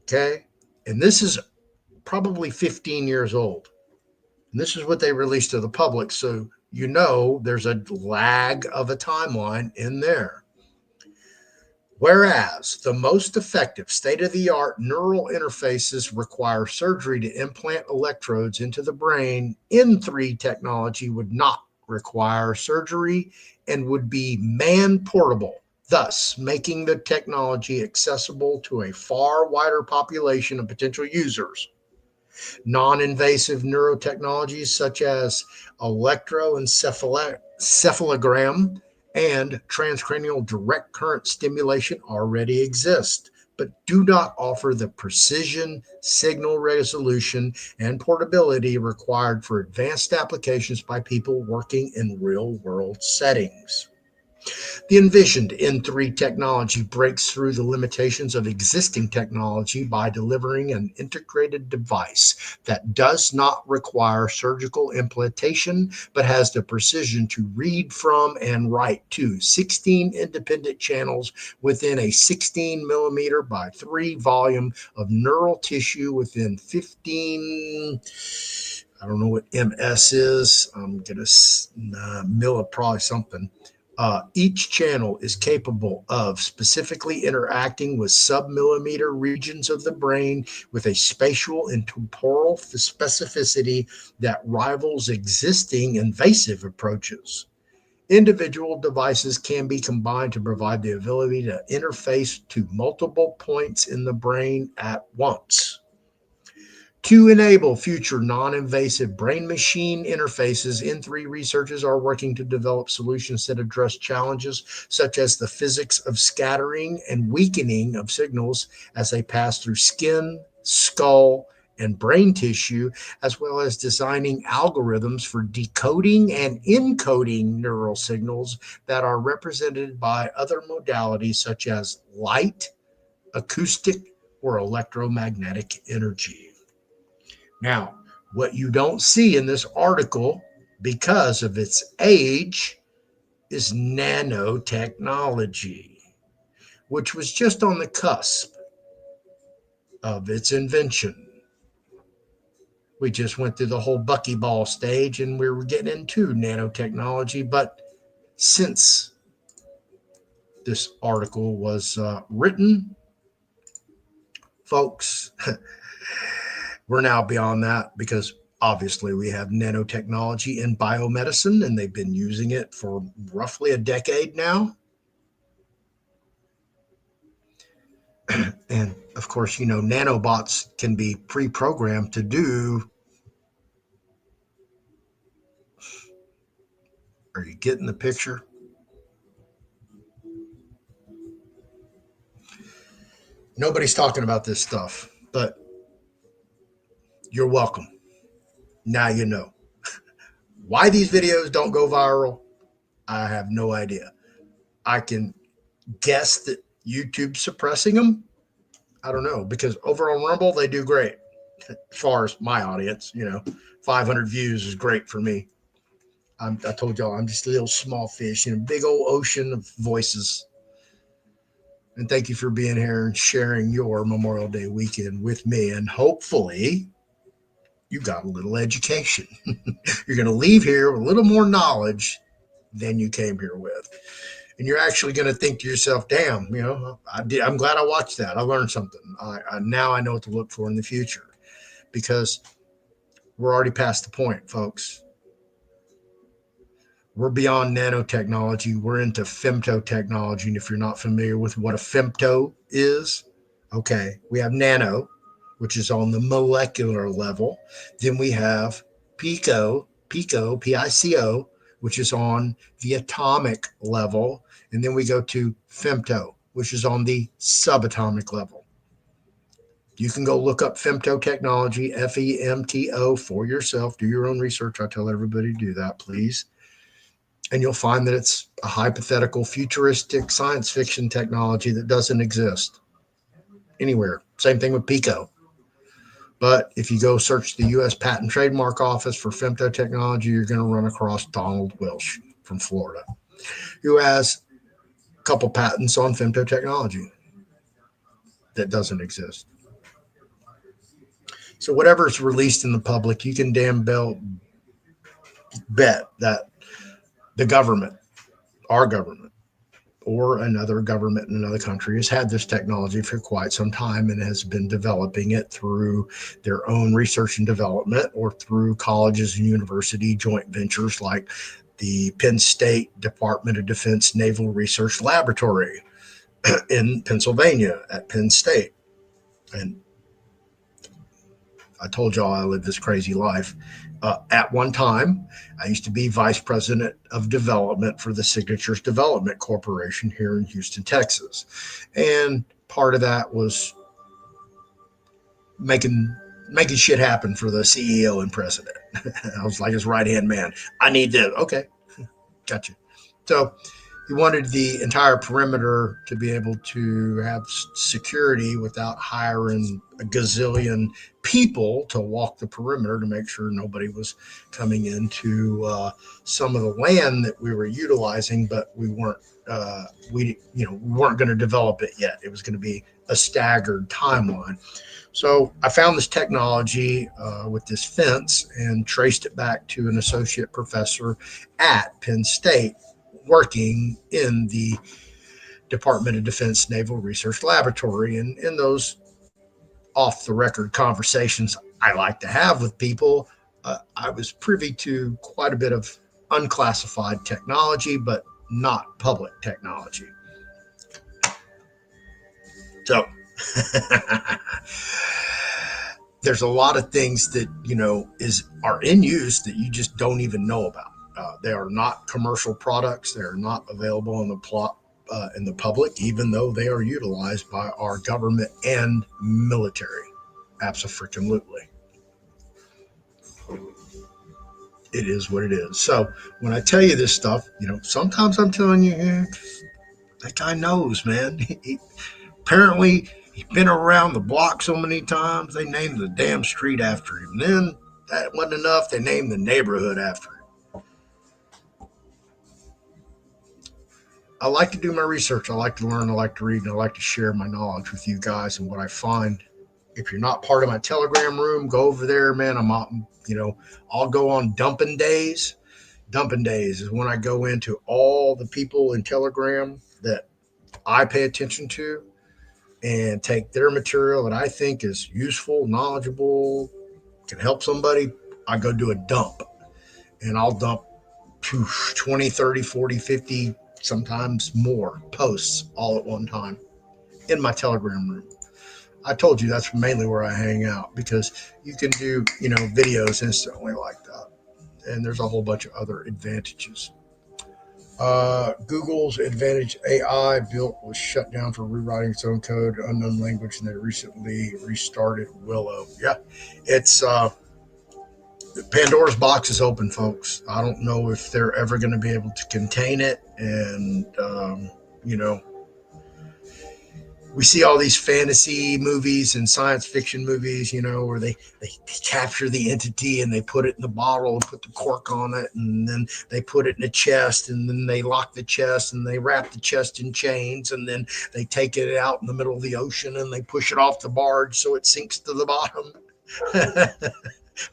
Okay. And this is probably 15 years old. And this is what they released to the public. So there's a lag of a timeline in there. Whereas the most effective state-of-the-art neural interfaces require surgery to implant electrodes into the brain, N3 technology would not require surgery and would be man-portable, thus making the technology accessible to a far wider population of potential users. Non-invasive neurotechnologies such as electroencephalogram and transcranial direct current stimulation already exist, but do not offer the precision, signal resolution, and portability required for advanced applications by people working in real-world settings. The envisioned N3 technology breaks through the limitations of existing technology by delivering an integrated device that does not require surgical implantation but has the precision to read from and write to 16 independent channels within a 16 millimeter by 3 volume of neural tissue within 15. I don't know what MS is. I'm going to mill probably something. Each channel is capable of specifically interacting with submillimeter regions of the brain with a spatial and temporal specificity that rivals existing invasive approaches. Individual devices can be combined to provide the ability to interface to multiple points in the brain at once. To enable future non-invasive brain-machine interfaces, N3 researchers are working to develop solutions that address challenges such as the physics of scattering and weakening of signals as they pass through skin, skull, and brain tissue, as well as designing algorithms for decoding and encoding neural signals that are represented by other modalities such as light, acoustic, or electromagnetic energy. Now, what you don't see in this article because of its age is nanotechnology, which was just on the cusp of its invention. We just went through the whole buckyball stage and we were getting into nanotechnology. But since this article was written, folks, we're now beyond that because obviously we have nanotechnology in biomedicine and they've been using it for roughly a decade now. And of course, you know, nanobots can be pre-programmed to do. Are you getting the picture? Nobody's talking about this stuff, but you're welcome. Now you know. Why these videos don't go viral, I have no idea. I can guess that YouTube's suppressing them. I don't know, because over on Rumble, they do great. As far as my audience, 500 views is great for me. I told y'all I'm just a little small fish in a big old ocean of voices. And thank you for being here and sharing your Memorial Day weekend with me. And hopefully you got a little education. You're going to leave here with a little more knowledge than you came here with. And you're actually going to think to yourself, damn, I'm glad I watched that. I learned something. Now I know what to look for in the future, because we're already past the point, folks. We're beyond nanotechnology. We're into femtotechnology. And if you're not familiar with what a femto is, okay, we have nano, which is on the molecular level. Then we have pico, P-I-C-O, which is on the atomic level. And then we go to femto, which is on the subatomic level. You can go look up femto technology, FEMTO, for yourself. Do your own research. I tell everybody to do that, please. And you'll find that it's a hypothetical, futuristic science fiction technology that doesn't exist anywhere. Same thing with pico. But if you go search the U.S. Patent Trademark Office for femto technology, you're going to run across Donald Welsh from Florida, who has a couple patents on femto technology that doesn't exist. So whatever's released in the public, you can damn bet that the government, our government, or another government in another country has had this technology for quite some time and has been developing it through their own research and development or through colleges and university joint ventures like the Penn State Department of Defense Naval Research Laboratory in Pennsylvania at Penn State. And I told y'all I lived this crazy life. At one time, I used to be vice president of development for the Signatures Development Corporation here in Houston, Texas. And part of that was making shit happen for the CEO and president. I was like his right-hand man. I need to, okay, gotcha. So He wanted the entire perimeter to be able to have security without hiring a gazillion people to walk the perimeter to make sure nobody was coming into some of the land that we were utilizing, but we weren't. We weren't going to develop it yet. It was going to be a staggered timeline. So I found this technology with this fence and traced it back to an associate professor at Penn State working in the Department of Defense Naval Research Laboratory. And in those off the record conversations I like to have with people, I was privy to quite a bit of unclassified technology, but not public technology. So there's a lot of things that are in use that you just don't even know about. They are not commercial products. They are not available in the public, even though they are utilized by our government and military. Absolutely. It is what it is. So when I tell you this stuff, sometimes I'm telling you, that guy knows, man. Apparently, he's been around the block so many times, they named the damn street after him. Then that wasn't enough. They named the neighborhood after him. I like to do my research. I like to learn. I like to read. And I like to share my knowledge with you guys and what I find. If you're not part of my Telegram room, go over there, man. I'll go on dumping days. Dumping days is when I go into all the people in Telegram that I pay attention to and take their material that I think is useful, knowledgeable, can help somebody. I go do a dump, and I'll dump 20, 30, 40, 50, sometimes more posts all at one time in my Telegram room. I told you that's mainly where I hang out because you can do, videos instantly like that. And there's a whole bunch of other advantages. Google's Advantage AI built was shut down for rewriting its own code, unknown language, and they recently restarted Willow. Yeah, it's Pandora's box is open, folks. I don't know if they're ever going to be able to contain it. And, we see all these fantasy movies and science fiction movies, where they capture the entity and they put it in the bottle and put the cork on it. And then they put it in a chest and then they lock the chest and they wrap the chest in chains. And then they take it out in the middle of the ocean and they push it off the barge so it sinks to the bottom.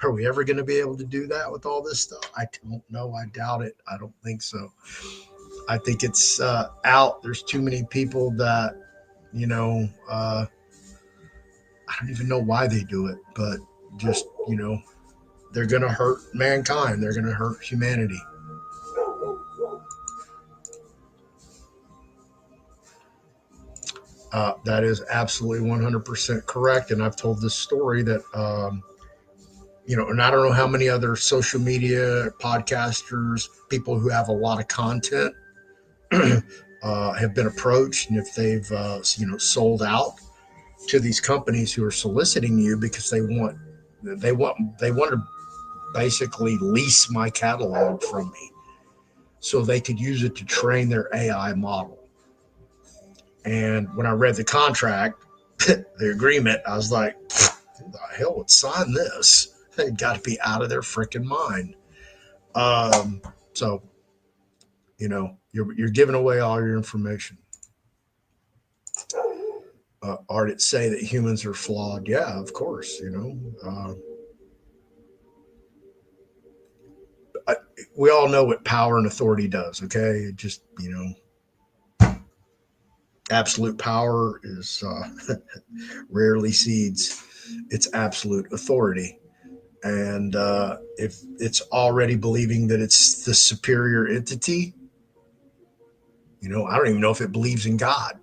Are we ever going to be able to do that with all this stuff? I don't know. I doubt it. I don't think so. I think it's out. There's too many people that, I don't even know why they do it, but just, they're going to hurt mankind. They're going to hurt humanity. That is absolutely 100% correct. And I've told this story that, and I don't know how many other social media podcasters, people who have a lot of content, have been approached, and if they've sold out to these companies who are soliciting you because they want to basically lease my catalog from me so they could use it to train their AI model. And when I read the contract, the agreement, I was like, who the hell would sign this? They've got to be out of their freaking mind. So you're giving away all your information. Art it say that humans are flawed? Yeah, of course. We all know what power and authority does. Okay, it just absolute power is rarely cedes its absolute authority, and if it's already believing that it's the superior entity, I don't even know if it believes in God,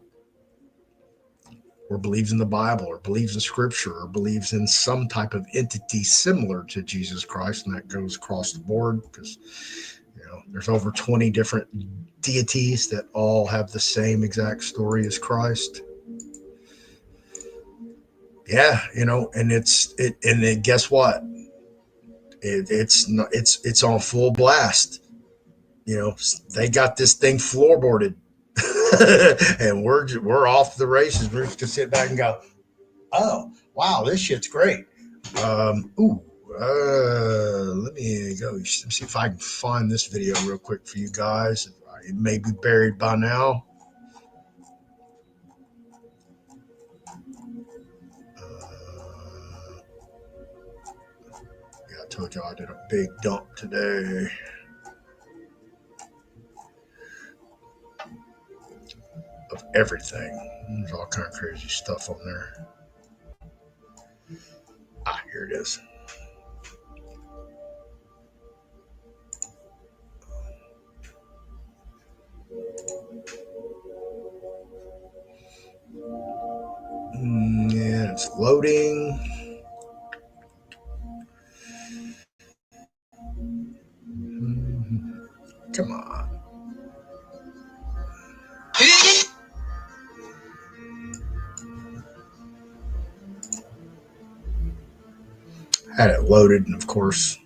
or believes in the Bible, or believes in Scripture, or believes in some type of entity similar to Jesus Christ. And that goes across the board because, there's over 20 different deities that all have the same exact story as Christ. Yeah, and guess what? It's on full blast. You know, they got this thing floorboarded, and we're off the races. We're just gonna sit back and go, oh wow, this shit's great. Ooh, let me go see if I can find this video real quick for you guys. It may be buried by now. Yeah, I told you I did a big dump today. Of everything. There's all kind of crazy stuff on there. Ah, here it is. Yeah, it's loading. Come on. Had it loaded, and of course,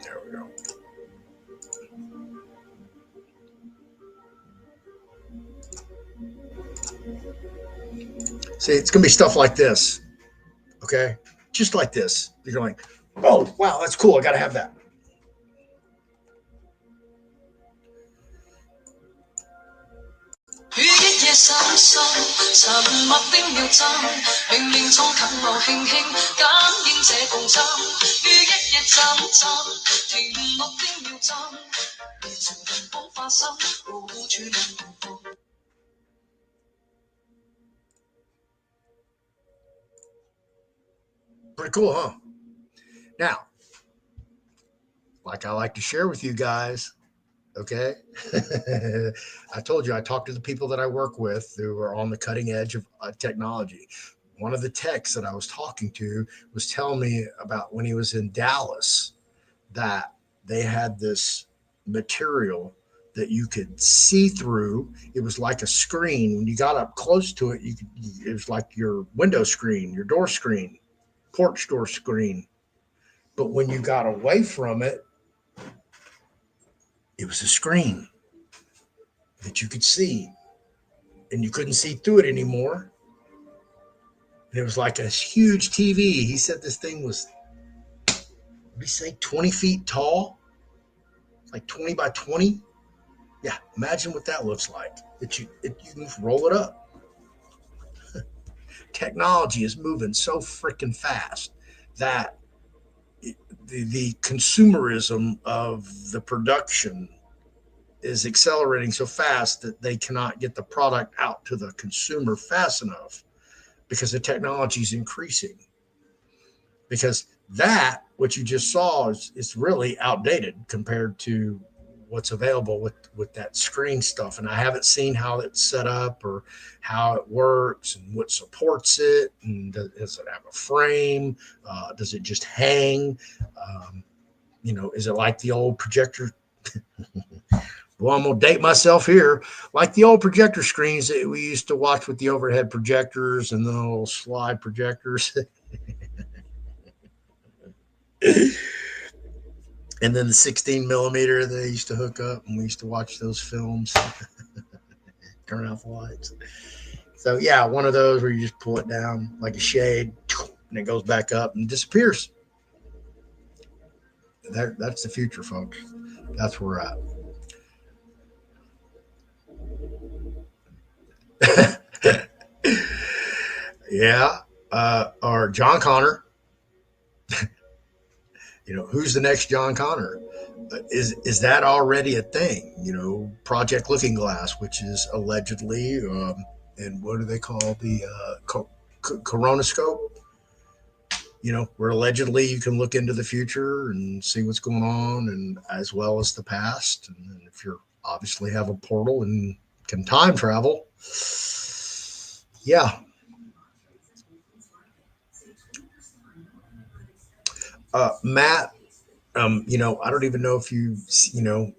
there we go. See, it's going to be stuff like this. Okay? Just like this. You're going, oh, wow, that's cool. I got to have that. Pretty cool, huh? Now, like I like to share with you guys, okay? I told you I talked to the people that I work with who are on the cutting edge of technology. One of the techs that I was talking to was telling me about when he was in Dallas that they had this material that you could see through. It was like a screen. When you got up close to it, it was like your window screen, your door screen, porch door screen. But when you got away from it, it was a screen that you could see, and you couldn't see through it anymore. And it was like a huge TV. He said this thing was, what did he say, 20 feet tall? Like 20 by 20? Yeah, imagine what that looks like. You can roll it up. Technology is moving so freaking fast that the consumerism of the production is accelerating so fast that they cannot get the product out to the consumer fast enough because the technology is increasing. Because that, what you just saw, is really outdated compared to what's available with that screen stuff. And I haven't seen how it's set up or how it works and what supports it. And does it have a frame? Does it just hang? Is it like the old projector? Well, I'm going to date myself here. Like the old projector screens that we used to watch with the overhead projectors and the little slide projectors. And then the 16 millimeter they used to hook up, and we used to watch those films. Turn off the lights. So, yeah, one of those where you just pull it down like a shade, and it goes back up and disappears. That's the future, folks. That's where we're at. Yeah. Or John Connor. Who's the next John Connor? Is that already a thing? Project Looking Glass, which is allegedly, and what do they call the coronoscope? Where allegedly you can look into the future and see what's going on, and as well as the past. And if you're obviously have a portal and can time travel, yeah. Matt, I don't even know if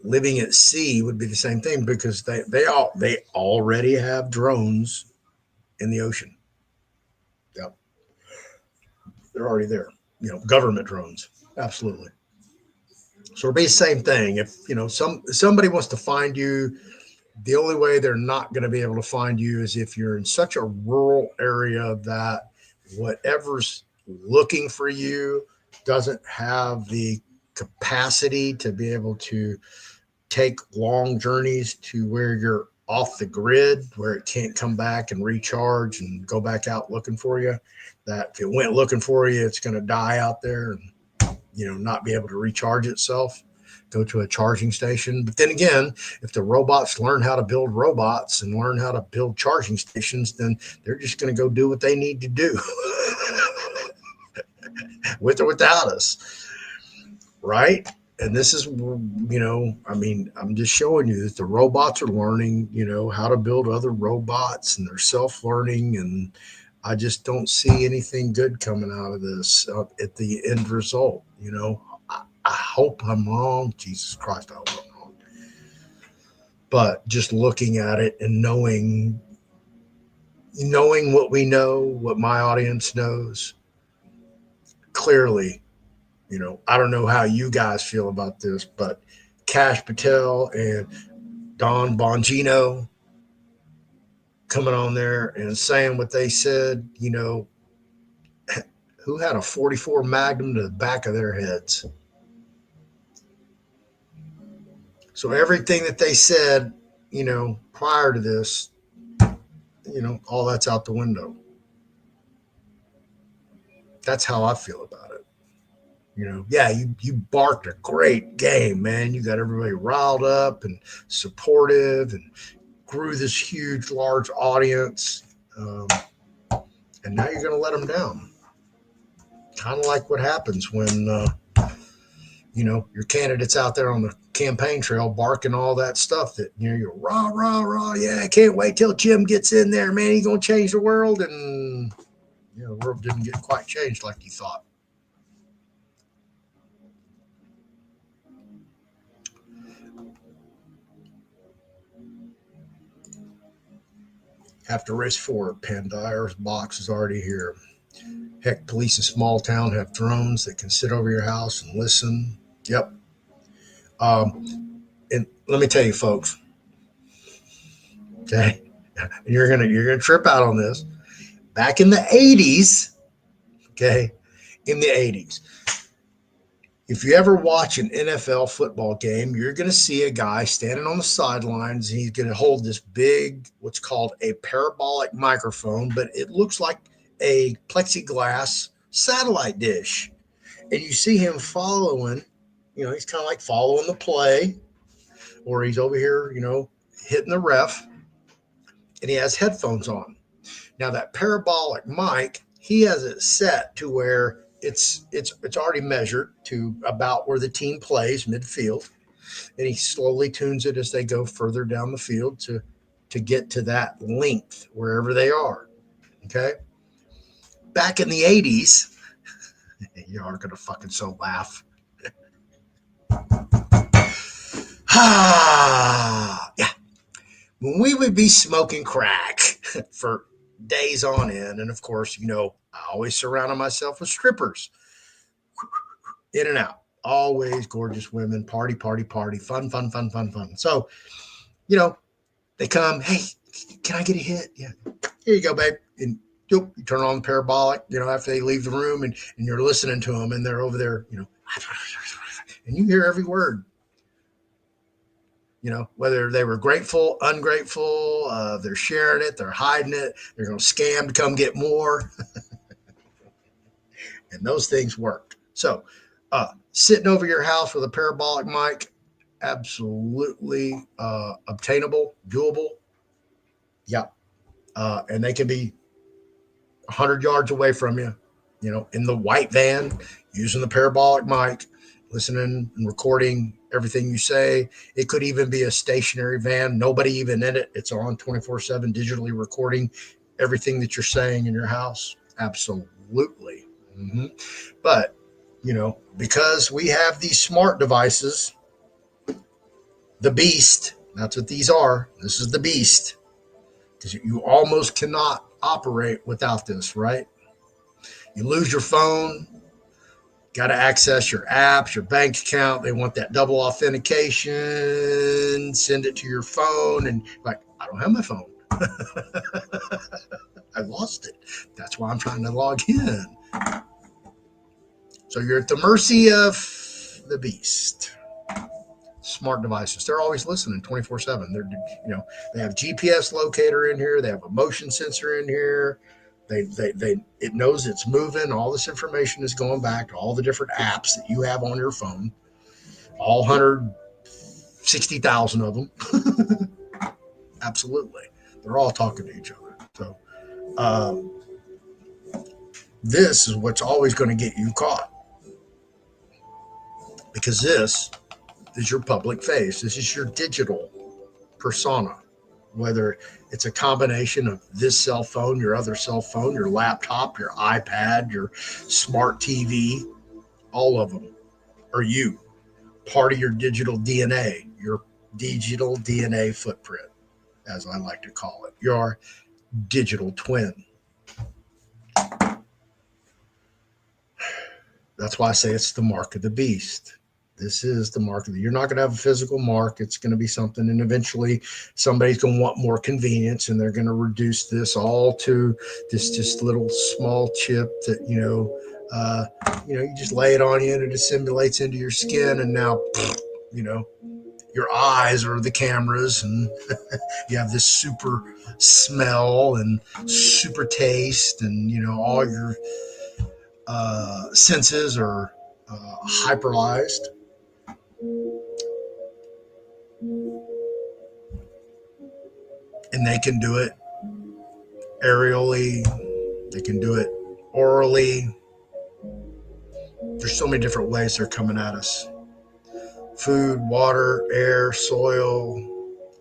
living at sea would be the same thing because they already have drones in the ocean. Yep, they're already there. Government drones, absolutely. So it'll be the same thing. If somebody wants to find you, the only way they're not going to be able to find you is if you're in such a rural area that whatever's looking for you doesn't have the capacity to be able to take long journeys to where you're off the grid, where it can't come back and recharge and go back out looking for you. That if it went looking for you, it's going to die out there and not be able to recharge itself. Go to a charging station. But then again, if the robots learn how to build robots and learn how to build charging stations, then they're just going to go do what they need to do with or without us. Right? And this is, I'm just showing you that the robots are learning, how to build other robots, and they're self-learning. And I just don't see anything good coming out of this at the end result. I hope I'm wrong. Jesus Christ, I hope I'm wrong. But just looking at it and knowing what we know, what my audience knows, clearly, I don't know how you guys feel about this, but Kash Patel and Don Bongino coming on there and saying what they said, who had a 44 Magnum to the back of their heads. So everything that they said, prior to this, all that's out the window. That's how I feel about it. Yeah, you barked a great game, man. You got everybody riled up and supportive and grew this huge, large audience. And now you're going to let them down. Kind of like what happens when, your candidate's out there on the campaign trail barking all that stuff that, you're rah, rah, rah. Yeah, I can't wait till Jim gets in there, man. He's going to change the world. And, the world didn't get quite changed like you thought. Have to race forward. Pandire's box is already here. Heck, police in small town have drones that can sit over your house and listen. Yep. And let me tell you, folks. Okay, you're gonna trip out on this. Back in the 80s, okay, in the 80s, if you ever watch an NFL football game, you're going to see a guy standing on the sidelines. And he's going to hold this big, what's called a parabolic microphone, but it looks like a plexiglass satellite dish. And you see him following, he's kind of like following the play, or he's over here, hitting the ref, and he has headphones on. Now that parabolic mic, he has it set to where it's already measured to about where the team plays midfield, and he slowly tunes it as they go further down the field to get to that length wherever they are. Okay. Back in the 80s, you are gonna fucking so laugh. Yeah. When we would be smoking crack for days on end, and of course, I always surrounded myself with strippers. In and out. Always gorgeous women. Party, party, party. Fun, fun, fun, fun, fun. So, they come, hey, can I get a hit? Yeah. Here you go, babe. And you turn on the parabolic, after they leave the room, and you're listening to them, and they're over there, and you hear every word. Whether they were grateful, ungrateful, they're sharing it, they're hiding it, they're going to scam to come get more. And those things worked. So, sitting over your house with a parabolic mic, absolutely obtainable, doable. Yeah. And they can be 100 yards away from you, in the white van, using the parabolic mic, listening and recording everything you say. It could even be a stationary van, nobody even in it. It's on 24/7, digitally recording everything that you're saying in your house. Absolutely. Mm-hmm. But, because we have these smart devices, the beast, that's what these are. This is the beast. Because you almost cannot operate without this, right? You lose your phone, got to access your apps, your bank account. They want that double authentication. Send it to your phone, and like, I don't have my phone. I lost it. That's why I'm trying to log in. So you're at the mercy of the beast. Smart devices. They're always listening 24/7. They're, they have GPS locator in here. They have a motion sensor in here. It knows it's moving. All this information is going back to all the different apps that you have on your phone. All 160,000 of them. Absolutely. They're all talking to each other. So this is what's always going to get you caught. Because this is your public face. This is your digital persona. Whether it's a combination of this cell phone, your other cell phone, your laptop, your iPad, your smart TV, all of them are you. Part of your digital DNA, your digital DNA footprint, as I like to call it, your digital twin. That's why I say it's the mark of the beast. This is the mark of you're not going to have a physical mark. It's going to be something. And eventually somebody's going to want more convenience, and they're going to reduce this all to this just little small chip that, you just lay it on you and it assimilates into your skin. And now, your eyes are the cameras, and you have this super smell and super taste, and, all your senses are hyperalized. And they can do it aerially, they can do it orally. There's so many different ways they're coming at us. Food, water, air, soil,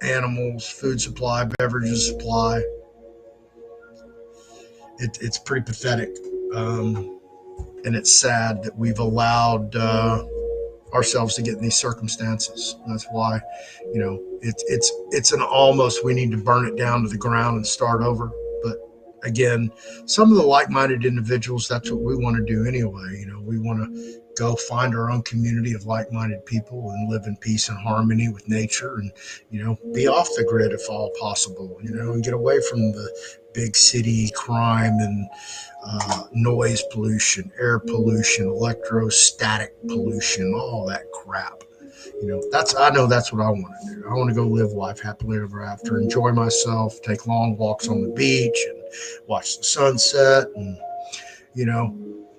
animals, food supply, beverages supply. It's pretty pathetic. And it's sad that we've allowed ourselves to get in these circumstances. That's why, it's an almost, we need to burn it down to the ground and start over. But again, some of the like-minded individuals, that's what we want to do anyway. We want to go find our own community of like-minded people and live in peace and harmony with nature, and, be off the grid if all possible, and get away from the big city crime and noise pollution, air pollution, electrostatic pollution, all that crap. I know that's what I want to do. I want to go live life happily ever after, enjoy myself, take long walks on the beach and watch the sunset, and,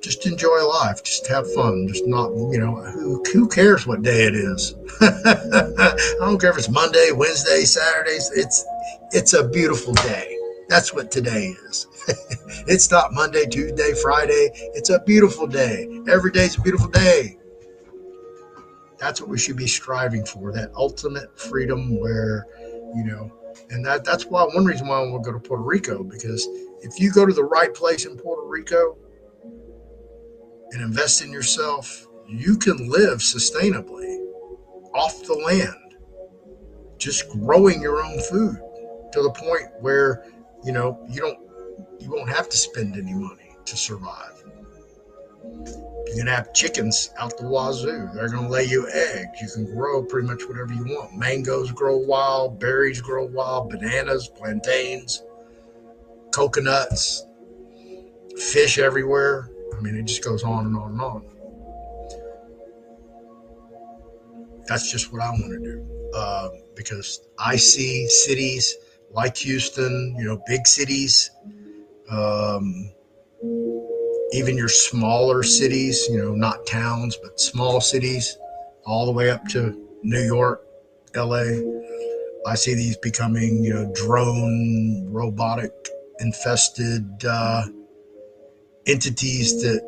just enjoy life, just have fun, just not, who cares what day it is? I don't care if it's Monday, Wednesday, Saturdays. It's a beautiful day. That's what today is. It's not Monday, Tuesday, Friday. It's a beautiful day. Every day's a beautiful day. That's what we should be striving for, that ultimate freedom where, and that's why one reason why I want to go to Puerto Rico, because if you go to the right place in Puerto Rico and invest in yourself, you can live sustainably off the land, just growing your own food to the point where, you won't have to spend any money to survive. You can have chickens out the wazoo. They're going to lay you eggs. You can grow pretty much whatever you want. Mangoes grow wild, berries grow wild, bananas, plantains, coconuts, fish everywhere. I mean, it just goes on and on and on. That's just what I want to do, because I see cities like Houston, big cities, even your smaller cities, not towns, but small cities, all the way up to New York, LA. I see these becoming, drone, robotic, infested entities that,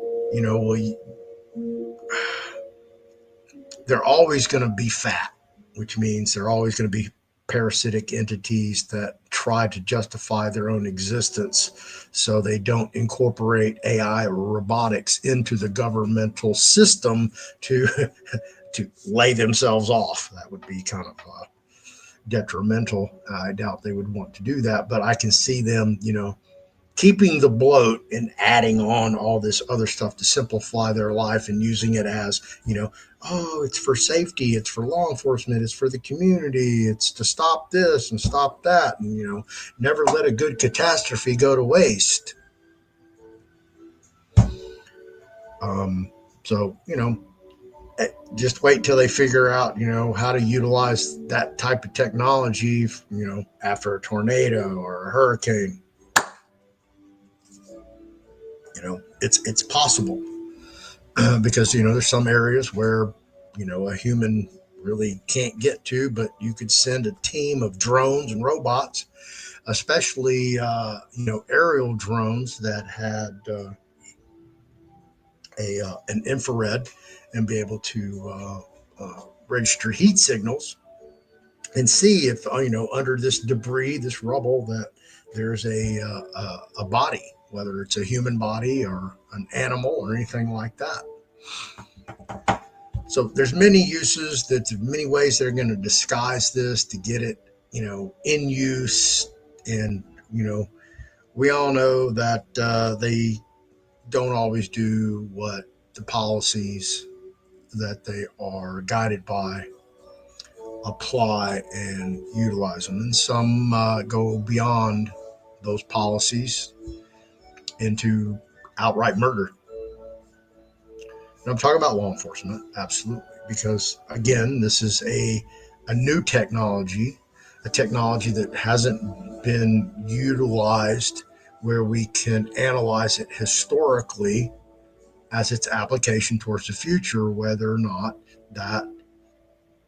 they're always going to be fat, which means they're always going to be parasitic entities that try to justify their own existence, so they don't incorporate AI or robotics into the governmental system to lay themselves off. That would be kind of detrimental. I doubt they would want to do that, but I can see them, keeping the bloat and adding on all this other stuff to simplify their life and using it as, oh, it's for safety, it's for law enforcement, it's for the community, it's to stop this and stop that, and, never let a good catastrophe go to waste. So, just wait till they figure out, how to utilize that type of technology, after a tornado or a hurricane. It's possible because there's some areas where a human really can't get to, but you could send a team of drones and robots, especially aerial drones that had an infrared and be able to register heat signals and see if under this debris, this rubble, that there's a body, whether it's a human body or an animal or anything like that. So there's many uses, that many ways they're going to disguise this to get it in use. And we all know that they don't always do what the policies that they are guided by apply and utilize them. And some go beyond those policies into outright murder. And I'm talking about law enforcement, absolutely, because again, this is a new technology, a technology that hasn't been utilized where we can analyze it historically as its application towards the future, whether or not that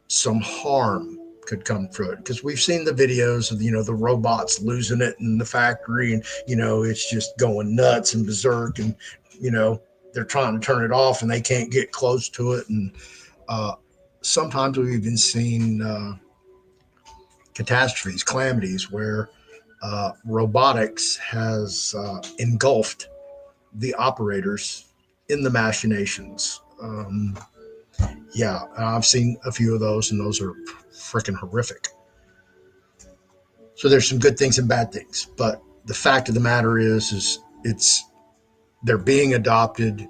some harm could come through it. Because we've seen the videos of the robots losing it in the factory, and it's just going nuts and berserk, and they're trying to turn it off and they can't get close to it. And sometimes we've even seen catastrophes, calamities, where robotics has engulfed the operators in the machinations. Yeah, I've seen a few of those, and those are freaking horrific. So there's some good things and bad things, but the fact of the matter is they're being adopted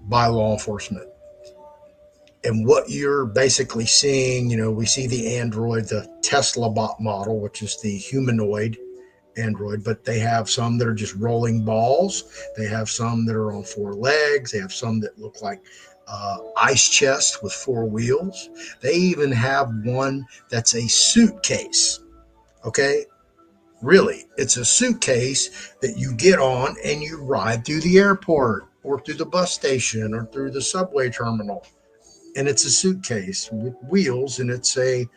by law enforcement. And what you're basically seeing, we see the Android, the Tesla bot model, which is the humanoid Android, but they have some that are just rolling balls. They have some that are on four legs. They have some that look like ice chest with four wheels. They even have one that's a suitcase. Okay, really, it's a suitcase that you get on and you ride through the airport or through the bus station or through the subway terminal. And it's a suitcase with wheels, and it's a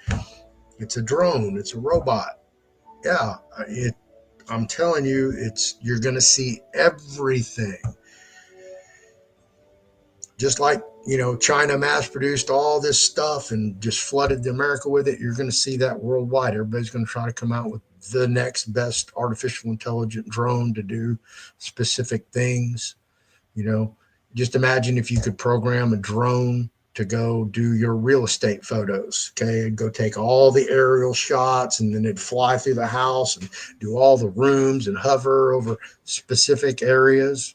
drone, it's a robot. Yeah, I'm telling you, you're going to see everything. Just like, China mass produced all this stuff and just flooded America with it, you're going to see that worldwide. Everybody's going to try to come out with the next best artificial intelligent drone to do specific things. Just imagine if you could program a drone to go do your real estate photos. Okay, it'd go take all the aerial shots, and then it'd fly through the house and do all the rooms and hover over specific areas.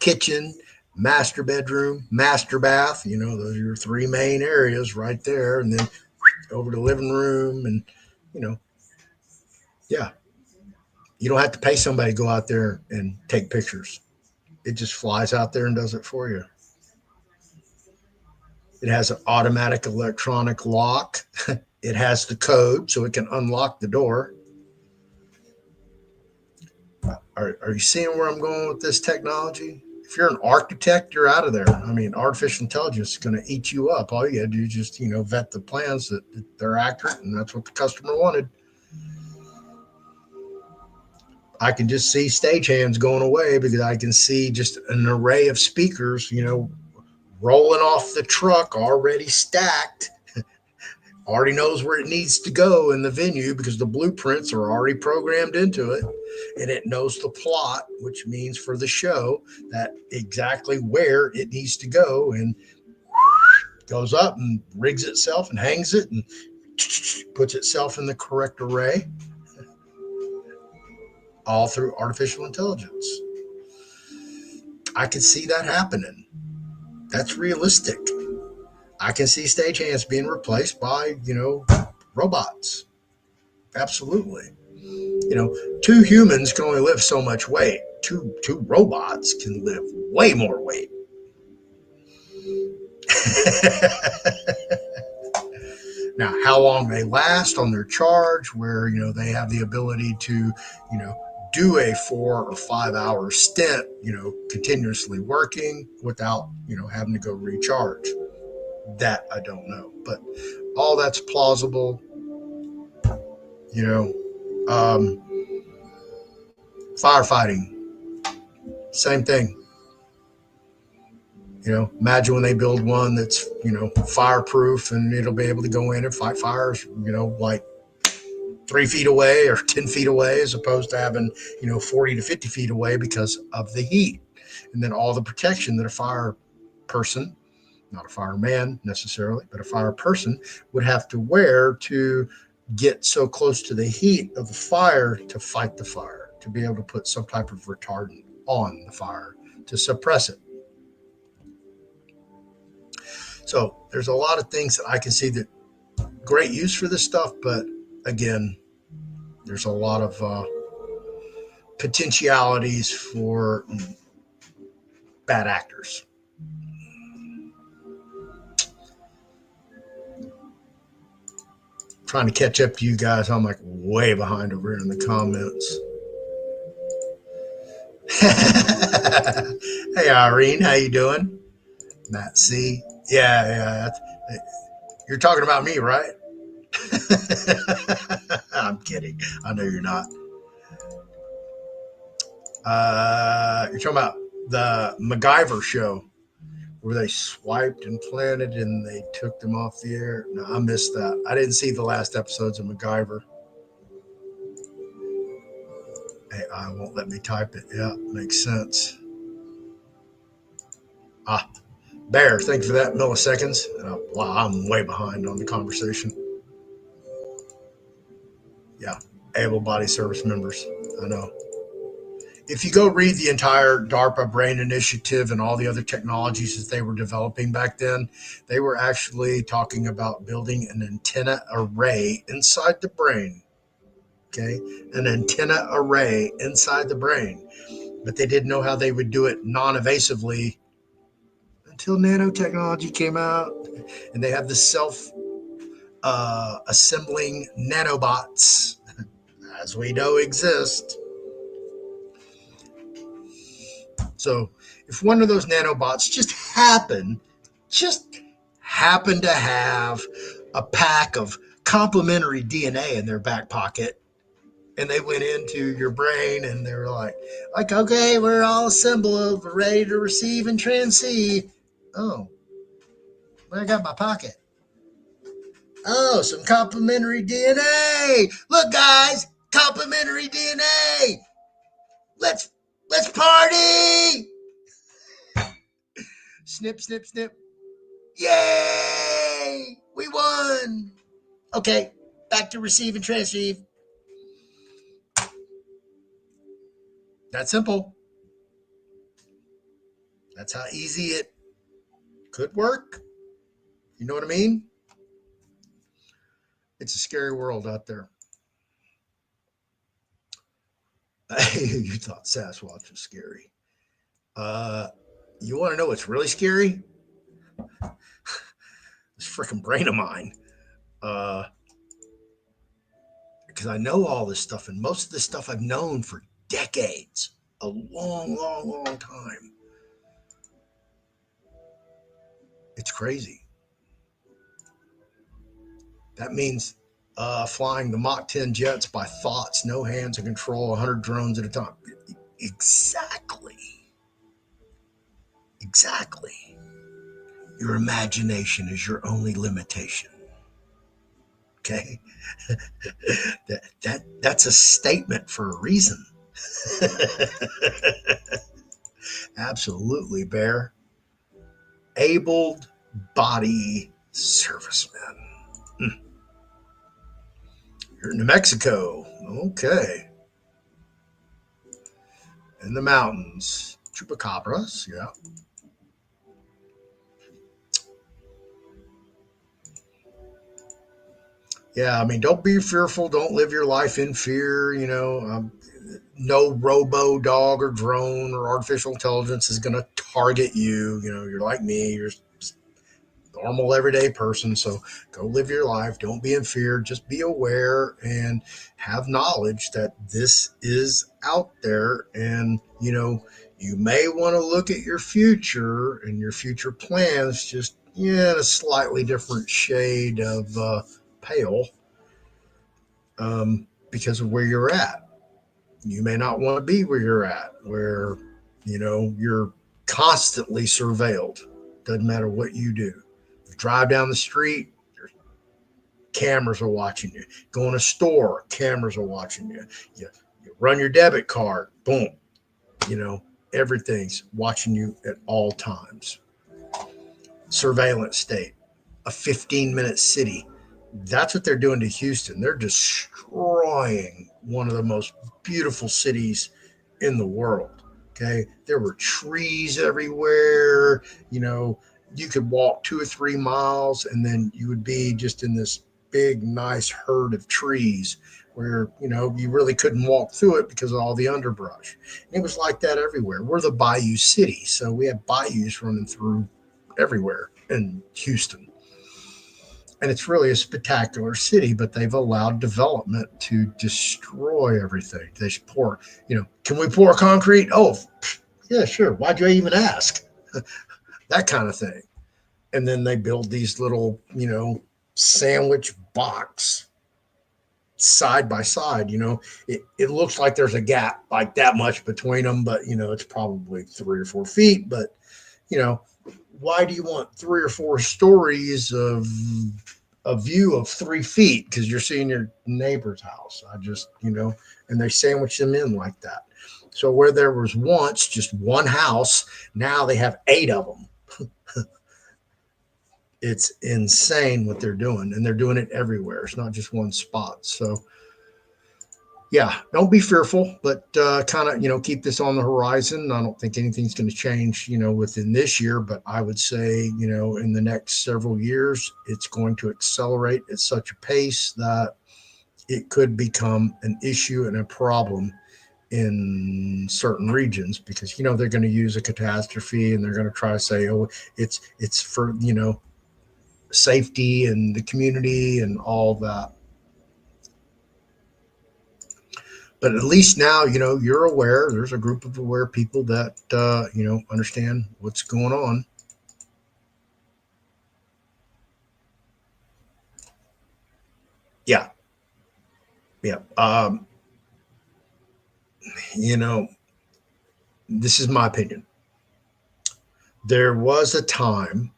Kitchen, master bedroom, master bath, those are your three main areas right there. And then over to the living room, and yeah, you don't have to pay somebody to go out there and take pictures. It just flies out there and does it for you. It has an automatic electronic lock. It has the code so it can unlock the door. Are you seeing where I'm going with this technology? If you're an architect, you're out of there. I mean, artificial intelligence is going to eat you up. All you got to do is just, vet the plans that they're accurate, and that's what the customer wanted. I can just see stagehands going away because I can see just an array of speakers, rolling off the truck already stacked. Already knows where it needs to go in the venue because the blueprints are already programmed into it, and it knows the plot, which means for the show that exactly where it needs to go, and goes up and rigs itself and hangs it and puts itself in the correct array. all through artificial intelligence. I can see that happening. That's realistic. I can see stagehands being replaced by, robots. Absolutely. Two humans can only lift so much weight. Two robots can lift way more weight. Now, how long they last on their charge, where they have the ability to, do a 4 or 5 hour stint, continuously working without, having to go recharge. That I don't know, but all that's plausible. Firefighting, same thing. Imagine when they build one that's, fireproof and it'll be able to go in and fight fires, like 3 feet away or 10 feet away, as opposed to having, 40 to 50 feet away because of the heat. And then all the protection that a fire person, not a fireman necessarily, but a fire person would have to wear to get so close to the heat of the fire to fight the fire, to be able to put some type of retardant on the fire to suppress it. So there's a lot of things that I can see that great use for this stuff, but again, there's a lot of potentialities for bad actors. Trying to catch up to you guys. I'm like way behind over here in the comments. Hey Irene, how you doing? Matt C. Yeah. You're talking about me, right? I'm kidding. I know you're not. You're talking about the MacGyver show where they swiped and planted and they took them off the air. No, I missed that. I didn't see the last episodes of MacGyver. AI won't let me type it. Yeah, makes sense. Bear, thank you for that. Milliseconds. Wow, I'm way behind on the conversation. Yeah, able-bodied service members. I know. If you go read the entire DARPA brain initiative and all the other technologies that they were developing back then, they were actually talking about building an antenna array inside the brain. Okay, an antenna array inside the brain. But they didn't know how they would do it non-evasively until nanotechnology came out, and they have the self-assembling nanobots, as we know exist. So if one of those nanobots just happened to have a pack of complementary DNA in their back pocket, and they went into your brain and they were like, okay, we're all assembled, we're ready to receive and transceive. Oh, what I got in my pocket? Oh, some complementary DNA. Look, guys, complementary DNA. Let's party. Snip, snip, snip. Yay! We won. Okay, back to receive and transceive. That's simple. That's how easy it could work. You know what I mean? It's a scary world out there. You thought Sasquatch was scary. You want to know what's really scary? This freaking brain of mine. Because I know all this stuff, and most of this stuff I've known for decades. A long, long, long time. It's crazy. That means flying the Mach 10 jets by thoughts, no hands in control, 100 drones at a time. Exactly. Your imagination is your only limitation. Okay? That's a statement for a reason. Absolutely, Bear. Abled body servicemen. You're in New Mexico. Okay. in the mountains. Chupacabras, yeah. Yeah, I mean, don't be fearful. Don't live your life in fear. No robo dog or drone or artificial intelligence is going to target you. You're like me. You're normal everyday person, so go live your life. Don't be in fear. Just be aware and have knowledge that this is out there. And you may want to look at your future and your future plans just in a slightly different shade of pale, because of where you're at. You may not want to be where you're at, where you're constantly surveilled. Doesn't matter what you do. You drive down the street, cameras are watching you. Go in a store, cameras are watching you. You run your debit card, boom. You know, everything's watching you at all times. Surveillance state, a 15-minute city. That's what they're doing to Houston. They're destroying one of the most beautiful cities in the world. Okay. There were trees everywhere. You could walk 2 or 3 miles and then you would be just in this big, nice herd of trees where, you really couldn't walk through it because of all the underbrush. And it was like that everywhere. We're the bayou city. So we have bayous running through everywhere in Houston. And it's really a spectacular city, but they've allowed development to destroy everything. They should pour, can we pour concrete? Oh, yeah, sure. Why'd you even ask? That kind of thing. And then they build these little, sandwich box side by side. It looks like there's a gap like that much between them, but, it's probably 3 or 4 feet. But, why do you want 3 or 4 stories of a view of 3 feet? Because you're seeing your neighbor's house. And they sandwich them in like that. So where there was once just one house, now they have 8 of them. It's insane what they're doing, and they're doing it everywhere. It's not just one spot. So yeah, don't be fearful, but kind of, keep this on the horizon. I don't think anything's going to change, within this year, but I would say, in the next several years, it's going to accelerate at such a pace that it could become an issue and a problem in certain regions because, they're going to use a catastrophe and they're going to try to say, oh, it's for, safety and the community and all that. But at least now, you're aware. There's a group of aware people that, understand what's going on. Yeah. Yeah. This is my opinion. There was a time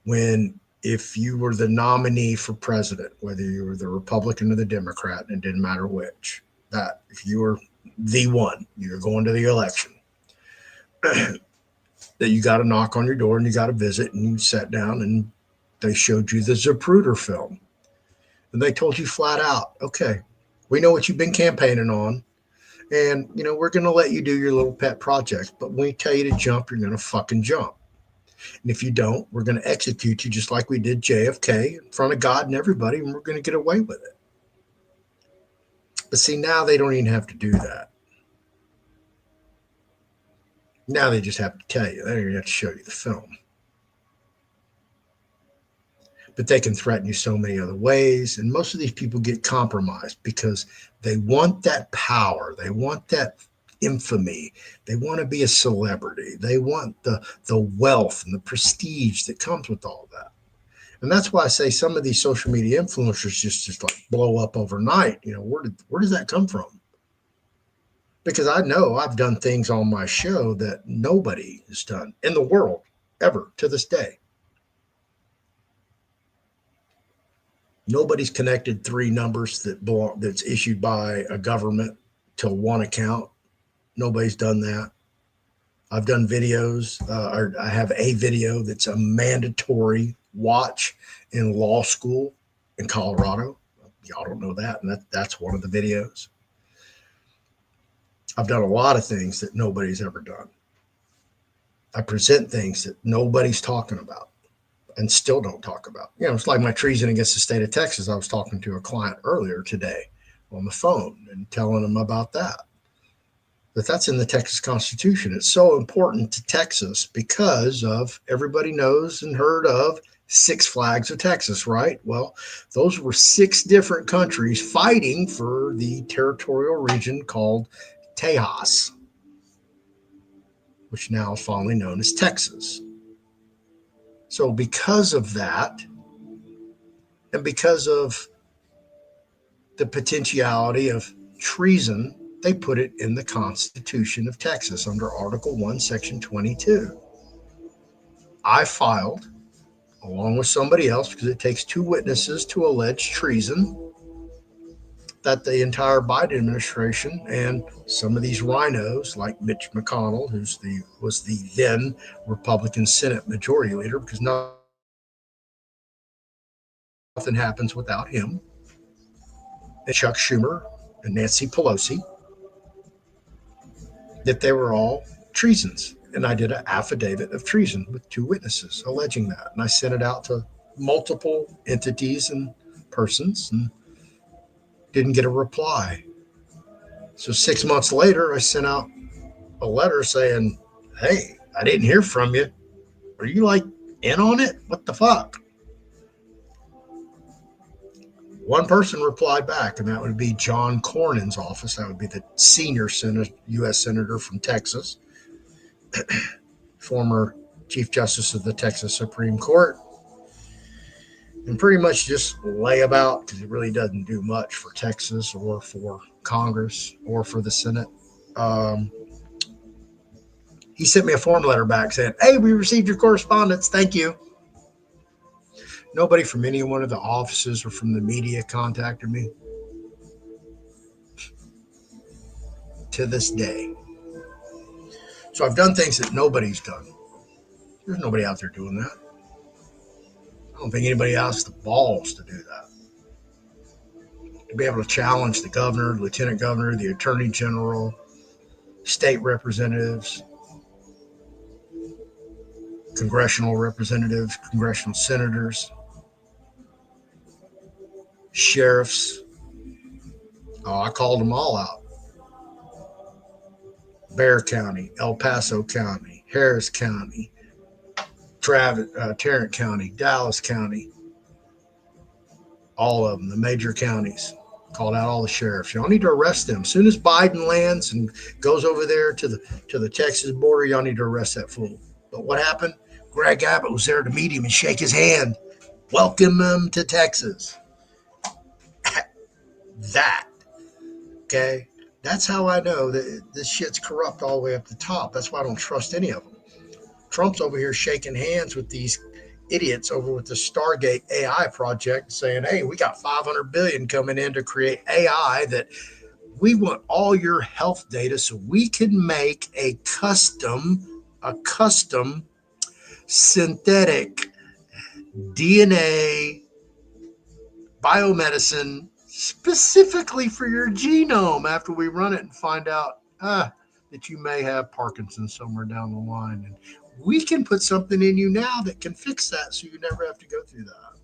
when if you were the nominee for president, whether you were the Republican or the Democrat, and it didn't matter which, that if you were the one, you're going to the election, that you got to knock on your door and you got to visit, and you sat down and they showed you the Zapruder film. And they told you flat out, okay, we know what you've been campaigning on. And, we're going to let you do your little pet projects. But when we tell you to jump, you're going to fucking jump. And if you don't, we're going to execute you just like we did JFK in front of God and everybody, and we're going to get away with it. But see, now they don't even have to do that. Now they just have to tell you. They don't even have to show you the film. But they can threaten you so many other ways. And most of these people get compromised because they want that power. They want that infamy. They want to be a celebrity. They want the wealth and the prestige that comes with all that. And that's why I say some of these social media influencers just like blow up overnight. Where does that come from? Because I know I've done things on my show that nobody has done in the world ever to this day. Nobody's connected 3 numbers that's issued by a government to one account. Nobody's done that. I've done videos, or I have a video that's a mandatory watch in law school in Colorado. Y'all don't know that, and that's one of the videos. I've done a lot of things that nobody's ever done. I present things that nobody's talking about and still don't talk about. You know, it's like my treason against the state of Texas. I was talking to a client earlier today on the phone and telling them about that. But that's in the Texas Constitution. It's so important to Texas because of everybody knows and heard of Six Flags of Texas, right? Well, those were 6 different countries fighting for the territorial region called Tejas, which now is fondly known as Texas. So, because of that, and because of the potentiality of treason, they put it in the Constitution of Texas under Article 1, Section 22. I filed, along with somebody else, because it takes 2 witnesses to allege treason, that the entire Biden administration and some of these rhinos, like Mitch McConnell, was the then Republican Senate Majority Leader, because nothing happens without him, and Chuck Schumer and Nancy Pelosi, that they were all treasons. And I did an affidavit of treason with 2 witnesses alleging that. And I sent it out to multiple entities and persons and didn't get a reply. So 6 months later, I sent out a letter saying, hey, I didn't hear from you. Are you like in on it? What the fuck? One person replied back, and that would be John Cornyn's office. That would be the senior U.S. Senator from Texas, former Chief Justice of the Texas Supreme Court, and pretty much just lay about because it really doesn't do much for Texas or for Congress or for the Senate. He sent me a form letter back saying, hey, we received your correspondence. Thank you. Nobody from any one of the offices or from the media contacted me to this day. So I've done things that nobody's done. There's nobody out there doing that. I don't think anybody has the balls to do that. To be able to challenge the governor, the lieutenant governor, the attorney general, state representatives, congressional representatives, congressional senators, sheriffs. Oh, I called them all out. Bexar County, El Paso County, Harris County, Tarrant County, Dallas County, all of them, the major counties. Called out all the sheriffs. Y'all need to arrest them. As soon as Biden lands and goes over there to the Texas border, y'all need to arrest that fool. But what happened? Greg Abbott was there to meet him and shake his hand. Welcome him to Texas. That. Okay? That's how I know that this shit's corrupt all the way up the top. That's why I don't trust any of them. Trump's over here shaking hands with these idiots over with the Stargate AI project saying, hey, we got $500 billion coming in to create AI that we want all your health data so we can make a custom synthetic DNA biomedicine specifically for your genome after we run it and find out that you may have Parkinson's somewhere down the line. And we can put something in you now that can fix that so you never have to go through that.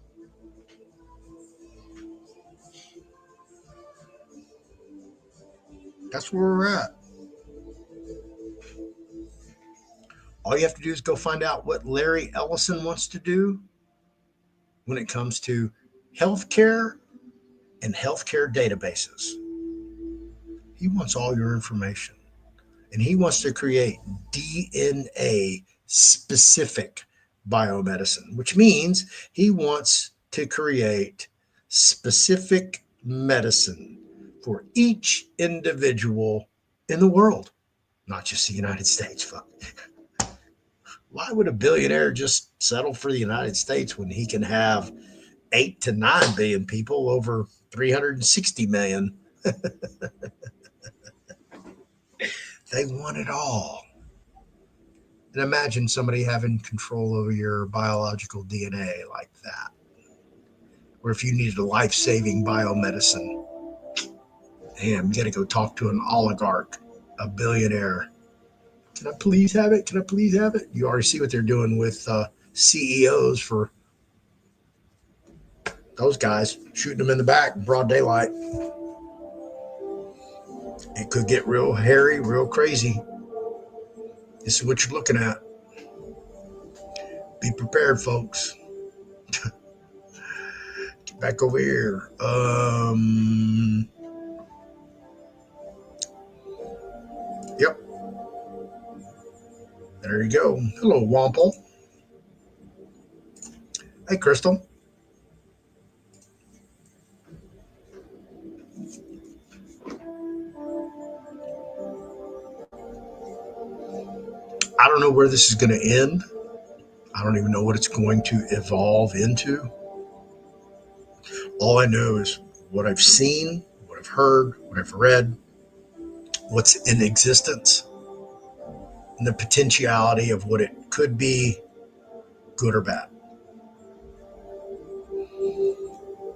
That's where we're at. All you have to do is go find out what Larry Ellison wants to do when it comes to healthcare and healthcare databases. He wants all your information. And he wants to create DNA specific biomedicine, which means he wants to create specific medicine for each individual in the world, not just the United States. Fuck. Why would a billionaire just settle for the United States when he can have 8 to 9 billion people over 360 million? They want it all. And imagine somebody having control over your biological DNA like that. Or if you needed a life-saving biomedicine, damn, you got to go talk to an oligarch. a billionaire. Can I please have it? Can I please have it? You already see what they're doing with CEOs for those guys, shooting them in the back in broad daylight. It could get real hairy, real crazy. This is what you're looking at. Be prepared, folks. Get back over here. Yep. There you go. Hello, Wample. Hey, Crystal. I don't know where this is going to end. I don't even know what it's going to evolve into. All I know is what I've seen, what I've heard, what I've read, what's in existence, and the potentiality of what it could be, good or bad.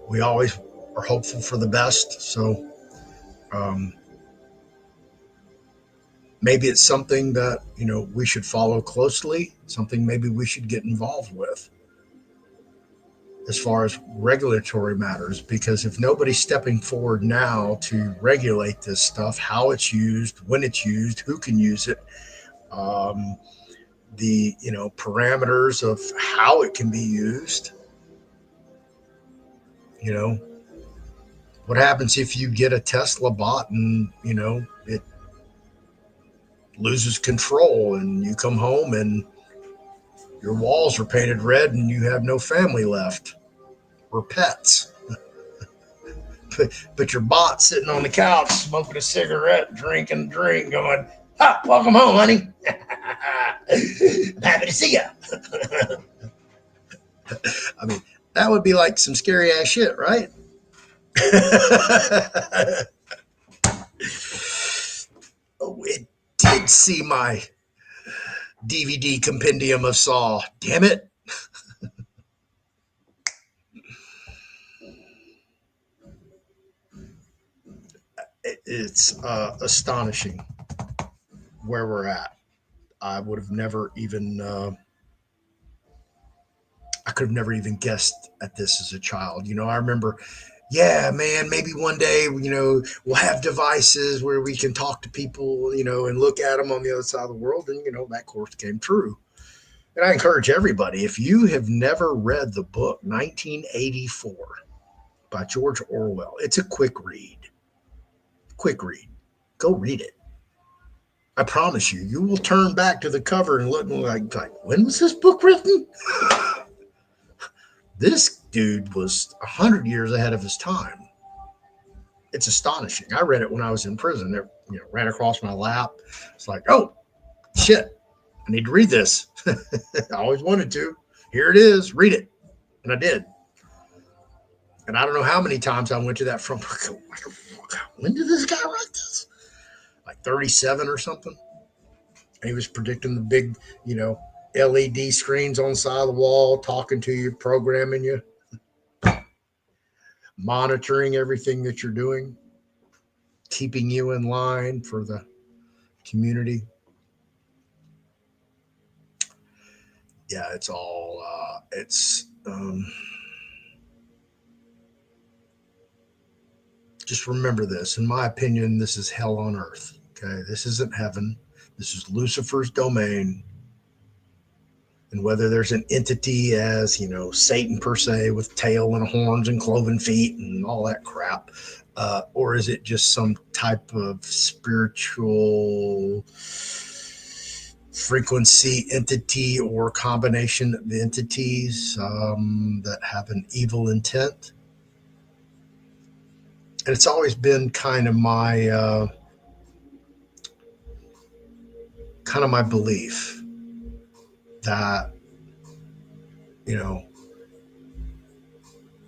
We always are hopeful for the best, so maybe it's something that, we should follow closely, something maybe we should get involved with as far as regulatory matters, because if nobody's stepping forward now to regulate this stuff, how it's used, when it's used, who can use it, the parameters of how it can be used, what happens if you get a Tesla bot and it loses control and you come home and your walls are painted red and you have no family left or pets. but your bot's sitting on the couch smoking a cigarette, drinking a drink, going, welcome home, honey. Happy to see you. I mean, that would be like some scary ass shit, right? Oh, it did see my DVD compendium of Saw. Damn it. It's astonishing where we're at. I would have never even, I could have never even guessed at this as a child. I remember, yeah, man, maybe one day, we'll have devices where we can talk to people, and look at them on the other side of the world. And, that course came true. And I encourage everybody, if you have never read the book 1984 by George Orwell, it's a quick read. Go read it. I promise you will turn back to the cover and look like when was this book written? This dude was 100 years ahead of his time. It's astonishing. I read it when I was in prison. It ran across my lap. It's like, oh, shit, I need to read this. I always wanted to. Here it is. Read it. And I did. And I don't know how many times I went to that front book. When did this guy write this? Like 37 or something. And he was predicting the big, LED screens on the side of the wall, talking to you, programming you, monitoring everything that you're doing, keeping you in line for the community. Yeah, it's all, just remember this. In my opinion, this is hell on earth. Okay. This isn't heaven. This is Lucifer's domain. And whether there's an entity as, Satan per se with tail and horns and cloven feet and all that crap, or is it just some type of spiritual frequency entity or combination of entities that have an evil intent? And it's always been kind of my belief that,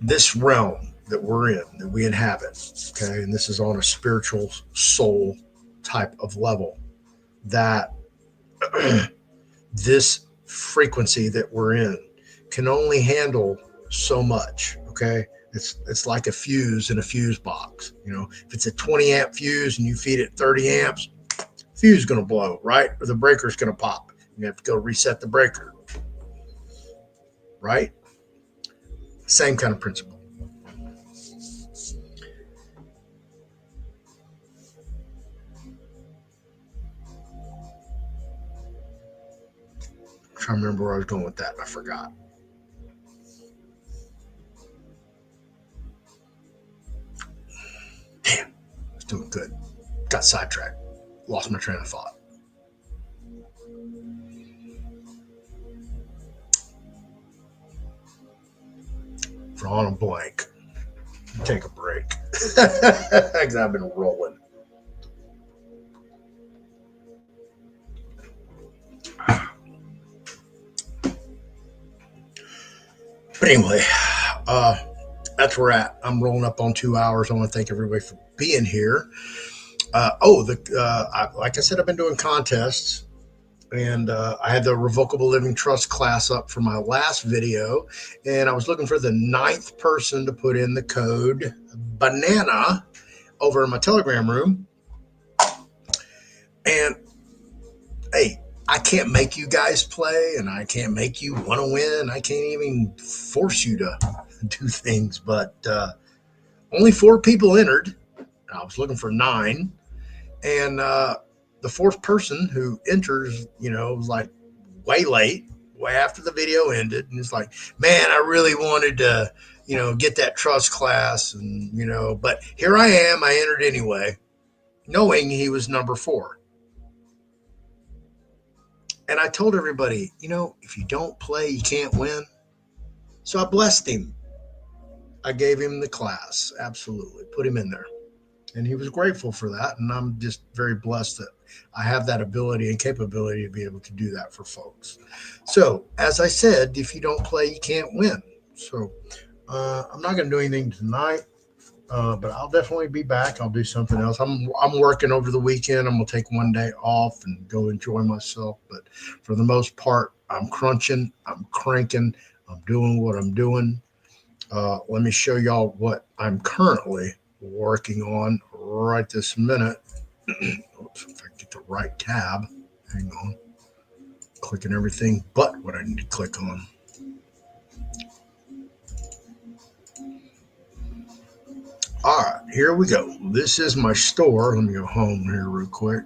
this realm that we're in, that we inhabit, okay, and this is on a spiritual soul type of level, that this frequency that we're in can only handle so much, okay? It's like a fuse in a fuse box. If it's a 20 amp fuse and you feed it 30 amps, fuse is going to blow, right? Or the breaker's going to pop. You have to go reset the breaker, right? Same kind of principle. I'm trying to remember where I was going with that. I forgot. Damn, I was doing good. Got sidetracked. Lost my train of thought. Drawing a blank. Take a break. Because I've been rolling. But anyway, that's where we're at. I'm rolling up on 2 hours. I want to thank everybody for being here. Like I said, I've been doing contests, and I had the Revocable Living Trust class up for my last video, and I was looking for the 9th person to put in the code BANANA over in my Telegram room. And hey, I can't make you guys play, and I can't make you want to win. I can't even force you to do things, but only 4 people entered. I was looking for 9. And the 4th person who enters, was like way late, way after the video ended. And it's like, man, I really wanted to, get that trust class. And, but here I am. I entered anyway, knowing he was number 4. And I told everybody, if you don't play, you can't win. So I blessed him. I gave him the class. Absolutely. Put him in there. And he was grateful for that. And I'm just very blessed that I have that ability and capability to be able to do that for folks. So, as I said, if you don't play, you can't win. So, I'm not going to do anything tonight, but I'll definitely be back. I'll do something else. I'm working over the weekend. I'm going to take one day off and go enjoy myself. But for the most part, I'm crunching. I'm cranking. I'm doing what I'm doing. Let me show y'all what I'm currently working on right this minute. Oops, if I get the right tab. Hang on. Clicking everything but what I need to click on. All right, here we go. This is my store. Let me go home here real quick.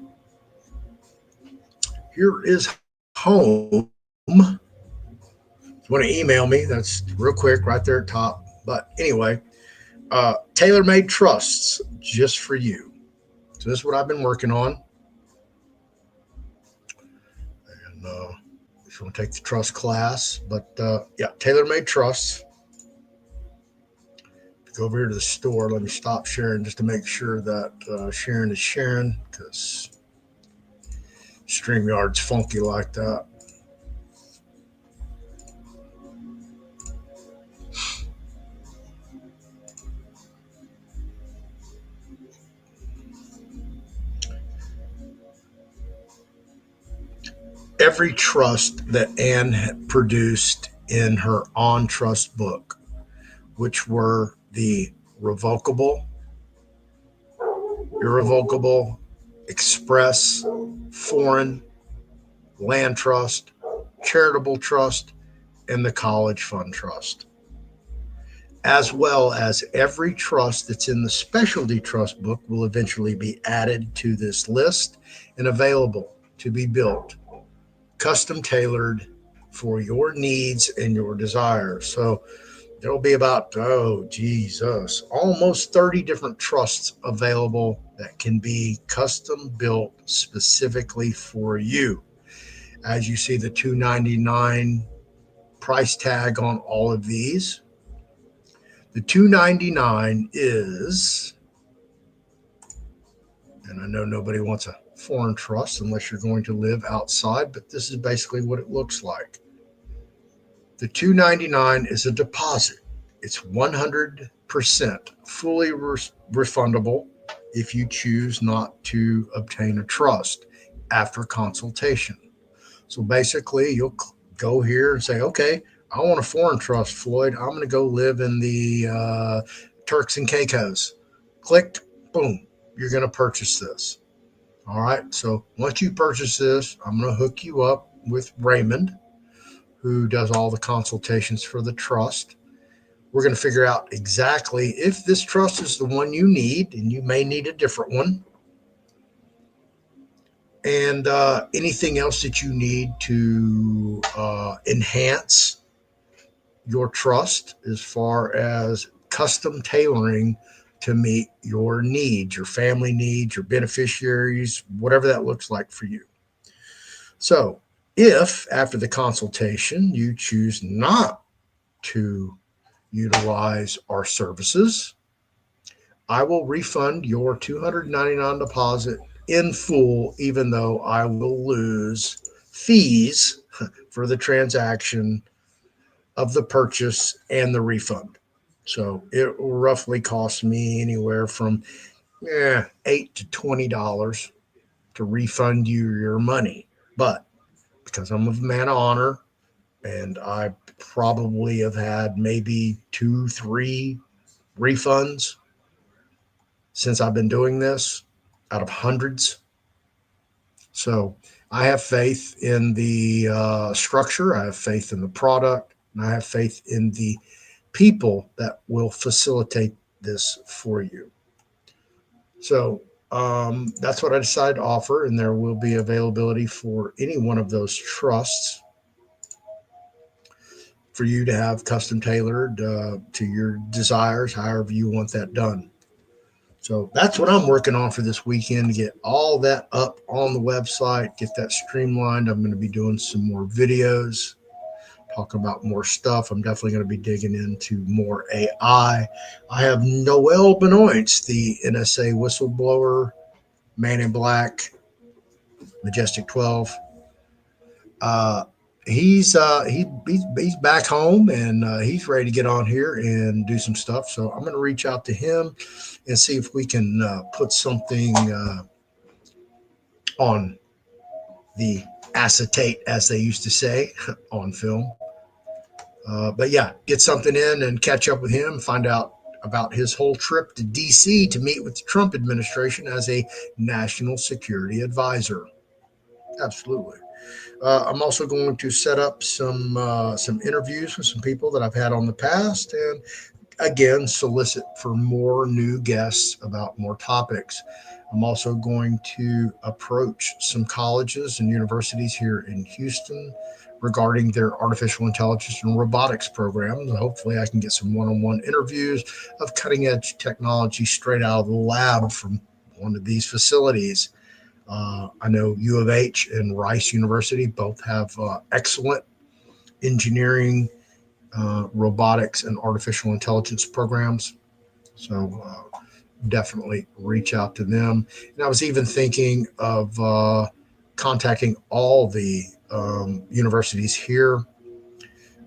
Here is home. If you want to email me, that's real quick right there at top. But anyway, tailor-made trusts just for you. So this is what I've been working on. And if you want to take the trust class, but yeah, tailor-made trusts. Go over here to the store. Let me stop sharing just to make sure that sharing is sharing, because StreamYard's funky like that. Every trust that Anne had produced in her On Trust book, which were the revocable, irrevocable, express, foreign, land trust, charitable trust, and the college fund trust, as well as every trust that's in the specialty trust book will eventually be added to this list and available to be built, custom tailored for your needs and your desires. So there'll be about, almost 30 different trusts available that can be custom built specifically for you. As you see the $299 price tag on all of these, the $299 is, and I know nobody wants a foreign trust unless you're going to live outside, but this is basically what it looks like. The $299 is a deposit. It's 100% fully refundable if you choose not to obtain a trust after consultation. So basically, you'll go here and say, okay, I want a foreign trust, Floyd. I'm going to go live in the Turks and Caicos. Click, boom, you're going to purchase this. All right. So once you purchase this, I'm going to hook you up with Raymond, who does all the consultations for the trust. We're going to figure out exactly if this trust is the one you need, and you may need a different one, and anything else that you need to enhance your trust as far as custom tailoring to meet your needs, your family needs, your beneficiaries, whatever that looks like for you. So, if after the consultation you choose not to utilize our services, I will refund your $299 deposit in full, even though I will lose fees for the transaction of the purchase and the refund. So it will roughly cost me anywhere from $8 to $20 to refund you your money. But because I'm a man of honor, and I probably have had maybe two, three refunds since I've been doing this out of hundreds. So I have faith in the structure, I have faith in the product, and I have faith in the people that will facilitate this for you. So that's what I decided to offer, and there will be availability for any one of those trusts for you to have custom tailored to your desires, however you want that done. So that's what I'm working on for this weekend to get all that up on the website, get that streamlined. I'm going to be doing some more videos, talking about more stuff. I'm definitely going to be digging into more AI. I have Noel Benoist, the NSA whistleblower, Man in Black, Majestic 12. Uh, he's back home, and he's ready to get on here and do some stuff. So I'm going to reach out to him and see if we can put something on the acetate, as they used to say, on film. But yeah, get something in and catch up with him, find out about his whole trip to DC to meet with the Trump administration as a national security advisor. Absolutely. I'm also going to set up some interviews with some people that I've had on the past, and again solicit for more new guests about more topics. I'm also going to approach some colleges and universities here in Houston regarding their artificial intelligence and robotics programs. Hopefully, I can get some one on one interviews of cutting edge technology straight out of the lab from one of these facilities. I know U of H and Rice University both have excellent engineering, robotics, and artificial intelligence programs. So definitely reach out to them. And I was even thinking of contacting all the universities here,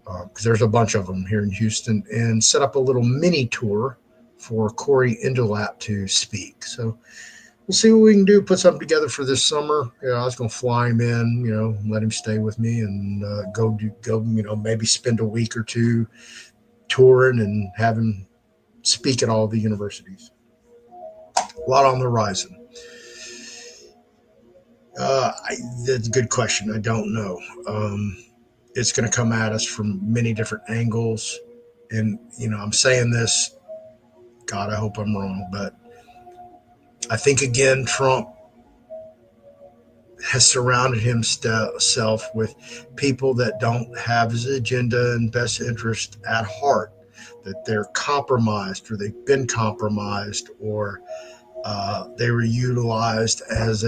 because there's a bunch of them here in Houston, and set up a little mini tour for Corey Indulap to speak. So we'll see what we can do. Put something together for this summer. I was going to fly him in, let him stay with me, and go, maybe spend a week or two touring and have him speak at all the universities. A lot on the horizon. That's a good question. I don't know. It's going to come at us from many different angles, and I'm saying this. God, I hope I'm wrong, but I think again, Trump has surrounded himself with people that don't have his agenda and best interest at heart, that they're compromised, or they've been compromised, or they were utilized as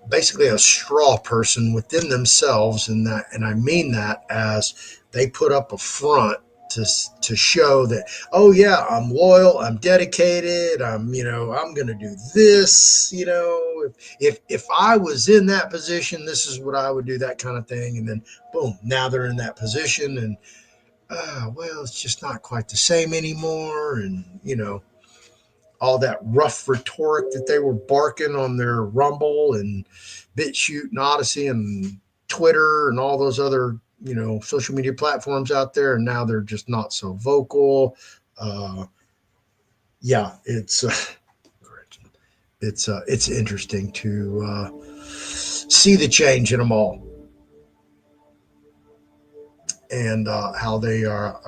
basically a straw person within themselves, and I mean that as they put up a front to show that, oh yeah, I'm loyal, I'm dedicated, I'm gonna do this, if I was in that position, this is what I would do, that kind of thing. And then boom, now they're in that position, and well, it's just not quite the same anymore. And all that rough rhetoric that they were barking on their Rumble and BitChute and Odyssey and Twitter and all those other social media platforms out there, and now they're just not so vocal. Yeah, it's interesting to see the change in them all, and how they are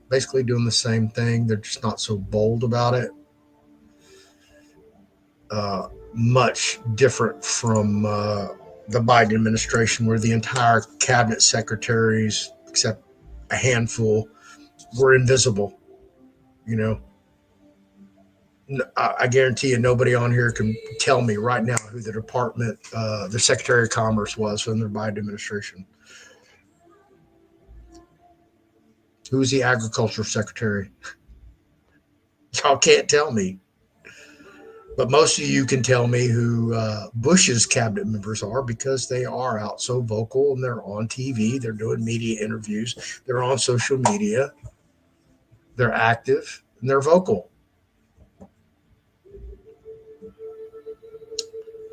basically doing the same thing. They're just not so bold about it. Much different from the Biden administration, where the entire cabinet secretaries, except a handful, were invisible. You know, I guarantee you, nobody on here can tell me right now who the Secretary of Commerce was in the Biden administration. Who was the Agriculture Secretary? Y'all can't tell me. But most of you can tell me who Bush's cabinet members are, because they are out so vocal and they're on TV. They're doing media interviews. They're on social media. They're active and they're vocal.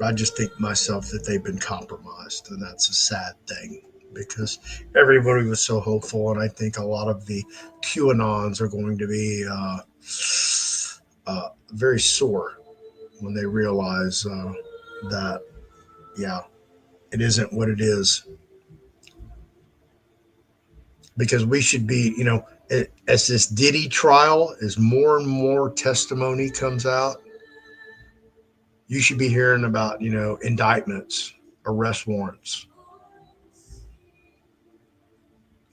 I just think myself that they've been compromised, and that's a sad thing, because everybody was so hopeful, and I think a lot of the QAnons are going to be very sore when they realize that, yeah, it isn't what it is. Because we should be, as this Diddy trial, as more and more testimony comes out, you should be hearing about, indictments, arrest warrants.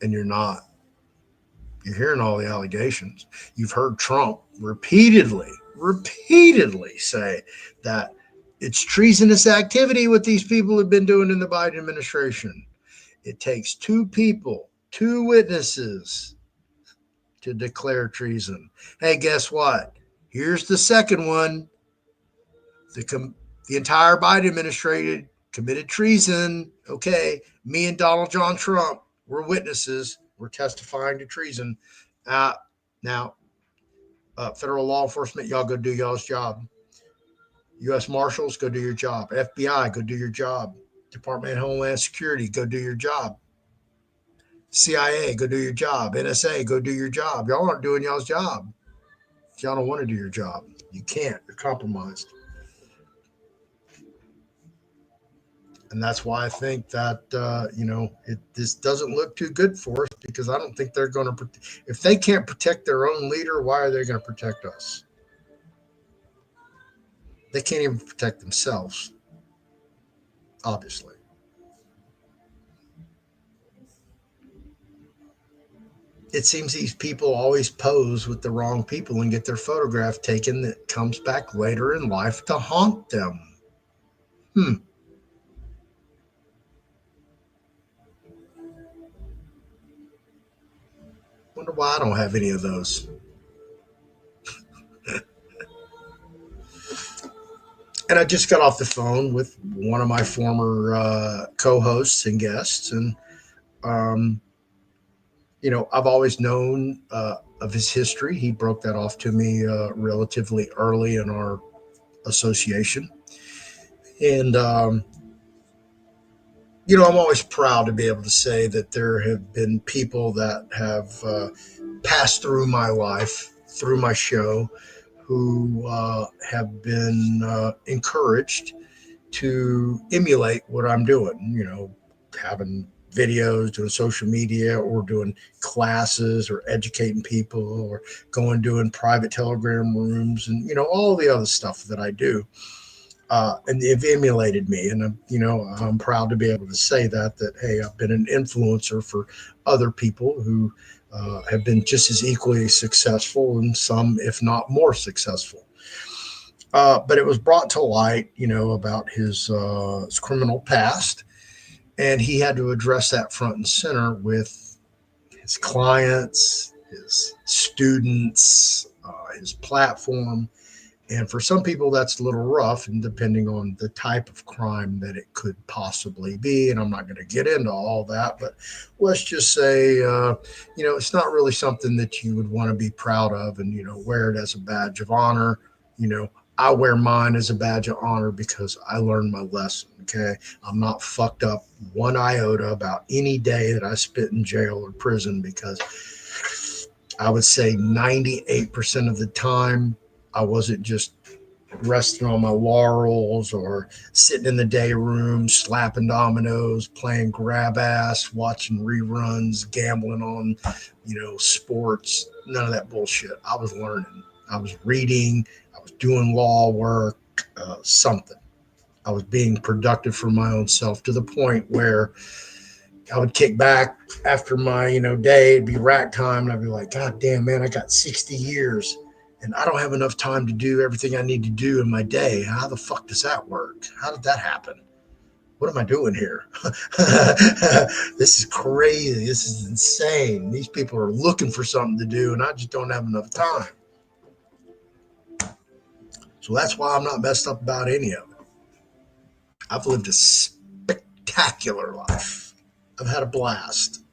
And you're not. You're hearing all the allegations. You've heard Trump repeatedly say that it's treasonous activity what these people have been doing in the Biden administration. It takes two people, two witnesses, to declare treason. Hey, guess what? Here's the second one. The entire Biden administration committed treason. Okay, me and Donald John Trump were witnesses. We're testifying to treason. Now, federal law enforcement, y'all go do y'all's job. U.S. Marshals, go do your job. FBI, go do your job. Department of Homeland Security, go do your job. CIA, go do your job. NSA, go do your job. Y'all aren't doing y'all's job. If y'all don't want to do your job, you can't. You're compromised. And that's why I think that, this doesn't look too good for us, because I don't think they're going to, if they can't protect their own leader, why are they going to protect us? They can't even protect themselves, obviously. It seems these people always pose with the wrong people and get their photograph taken that comes back later in life to haunt them. Wonder why I don't have any of those. And I just got off the phone with one of my former co-hosts and guests, and I've always known of his history. He broke that off to me relatively early in our association, and I'm always proud to be able to say that there have been people that have passed through my life, through my show, who have been encouraged to emulate what I'm doing, having videos, doing social media, or doing classes, or educating people, or doing private Telegram rooms, and, all the other stuff that I do. And they've emulated me. And, I'm proud to be able to say that, hey, I've been an influencer for other people who have been just as equally successful, and some, if not more successful. But it was brought to light, about his criminal past. And he had to address that front and center with his clients, his students, his platform. And for some people, that's a little rough, and depending on the type of crime that it could possibly be. And I'm not going to get into all that, but let's just say, it's not really something that you would want to be proud of and, wear it as a badge of honor. I wear mine as a badge of honor because I learned my lesson. Okay. I'm not fucked up one iota about any day that I spent in jail or prison, because I would say 98% of the time, I wasn't just resting on my laurels or sitting in the day room, slapping dominoes, playing grab ass, watching reruns, gambling on, sports. None of that bullshit. I was learning. I was reading. I was doing law work, something. I was being productive for my own self to the point where I would kick back after my, day. It'd be rack time, and I'd be like, God damn, man, I got 60 years, and I don't have enough time to do everything I need to do in my day. How the fuck does that work? How did that happen? What am I doing here? This is crazy. This is insane. These people are looking for something to do, and I just don't have enough time. So that's why I'm not messed up about any of it. I've lived a spectacular life. I've had a blast.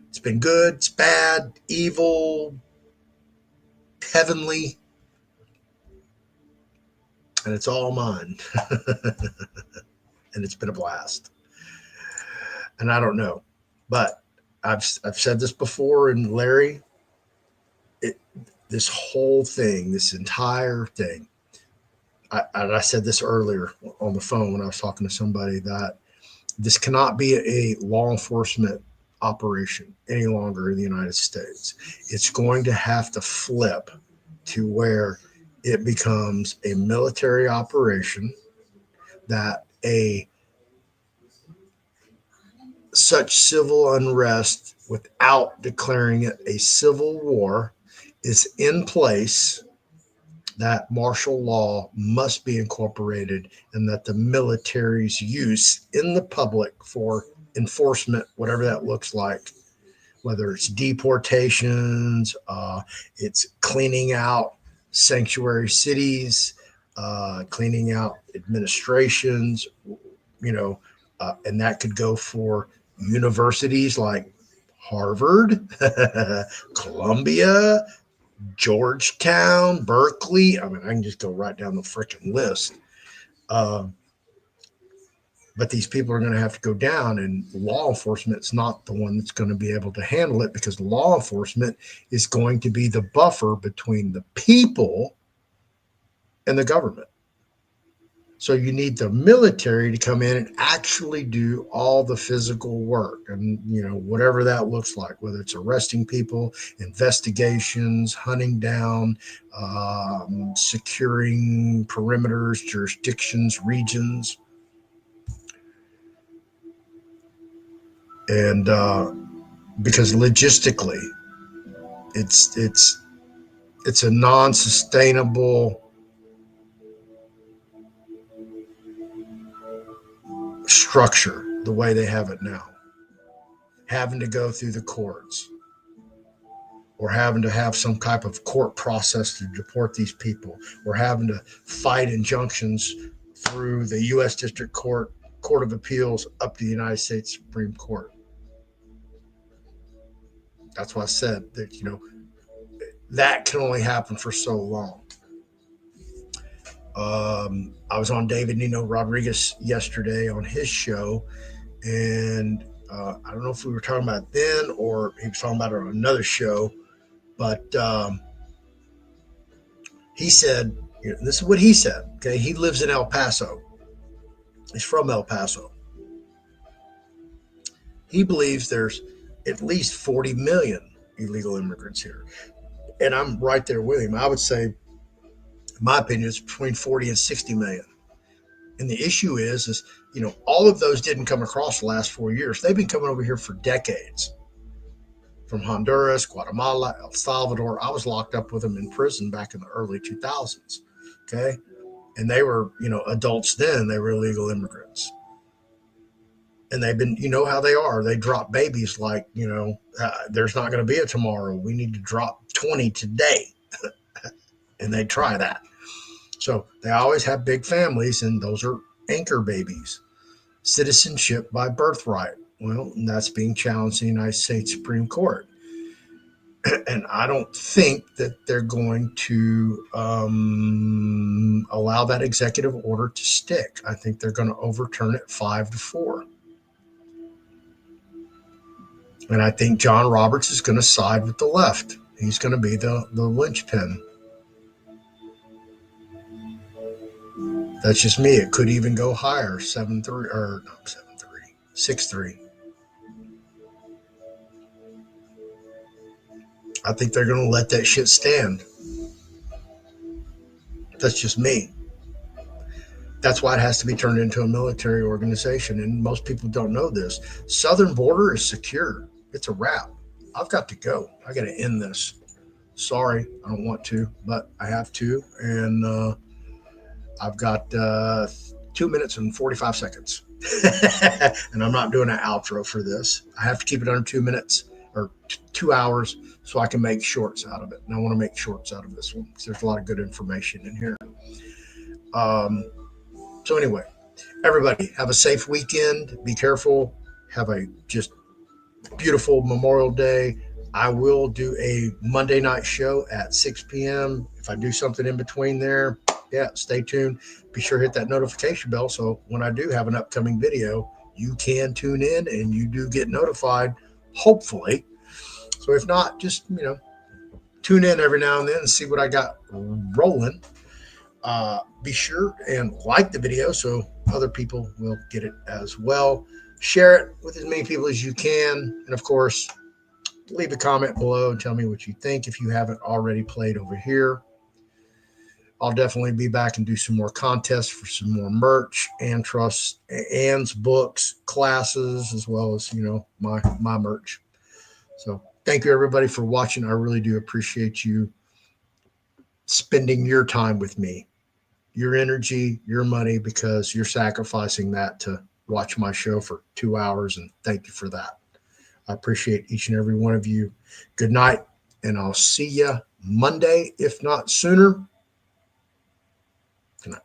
It's been good, it's bad, evil, heavenly, and it's all mine. And it's been a blast. And I don't know, but I've said this before, and Larry, this whole thing, this entire thing, I said this earlier on the phone when I was talking to somebody, that this cannot be a law enforcement operation any longer in the United States. It's going to have to flip to where it becomes a military operation, that such civil unrest without declaring it a civil war is in place, that martial law must be incorporated, and that the military's use in the public for enforcement, whatever that looks like, whether it's deportations, it's cleaning out sanctuary cities, cleaning out administrations, and that could go for universities like Harvard, Columbia, Georgetown, Berkeley. I mean, I can just go right down the freaking list. But these people are going to have to go down, and law enforcement is not the one that's going to be able to handle it, because law enforcement is going to be the buffer between the people and the government. So you need the military to come in and actually do all the physical work, and whatever that looks like, whether it's arresting people, investigations, hunting down, securing perimeters, jurisdictions, regions, and because logistically, it's a non-sustainable structure the way they have it now, having to go through the courts or having to have some type of court process to deport these people, or having to fight injunctions through the U.S. District Court, Court of Appeals, up to the United States Supreme Court. That's why I said that, that can only happen for so long. I was on David Nino Rodriguez yesterday on his show, and I don't know if we were talking about it then or he was talking about it on another show, but he said, this is what he said. Okay, he lives in El Paso. He's from El Paso. He believes there's at least 40 million illegal immigrants here, and I'm right there with him. I would say, in my opinion, it's between 40 and 60 million. And the issue is, all of those didn't come across the last 4 years. They've been coming over here for decades. From Honduras, Guatemala, El Salvador. I was locked up with them in prison back in the early 2000s. Okay. And they were, adults then. They were illegal immigrants. And they've been, how they are. They drop babies like, there's not going to be a tomorrow. We need to drop 20 today. And they try that. So they always have big families, and those are anchor babies. Citizenship by birthright. Well, that's being challenged in the United States Supreme Court. And I don't think that they're going to allow that executive order to stick. I think they're going to overturn it 5-4. And I think John Roberts is going to side with the left. He's going to be the linchpin. That's just me. It could even go higher. 7-3 or no, 7-3, 6-3. I think they're going to let that shit stand. That's just me. That's why it has to be turned into a military organization. And most people don't know this. Southern border is secure. It's a wrap. I've got to go. I got to end this. Sorry, I don't want to, but I have to. And I've got 2 minutes and 45 seconds. And I'm not doing an outro for this. I have to keep it under 2 minutes or 2 hours so I can make shorts out of it. And I want to make shorts out of this one because there's a lot of good information in here. So anyway, everybody have a safe weekend. Be careful. Have a just beautiful Memorial Day. I will do a Monday night show at 6 p.m. If I do something in between there, yeah, stay tuned. Be sure to hit that notification bell so when I do have an upcoming video, you can tune in and you do get notified, hopefully. So if not, just, tune in every now and then and see what I got rolling. Be sure and like the video so other people will get it as well. Share it with as many people as you can. And of course, leave a comment below and tell me what you think if you haven't already played over here. I'll definitely be back and do some more contests for some more merch and trusts, Ann's books, classes, as well as, my merch. So thank you, everybody, for watching. I really do appreciate you spending your time with me, your energy, your money, because you're sacrificing that to watch my show for 2 hours. And thank you for that. I appreciate each and every one of you. Good night. And I'll see you Monday, if not sooner.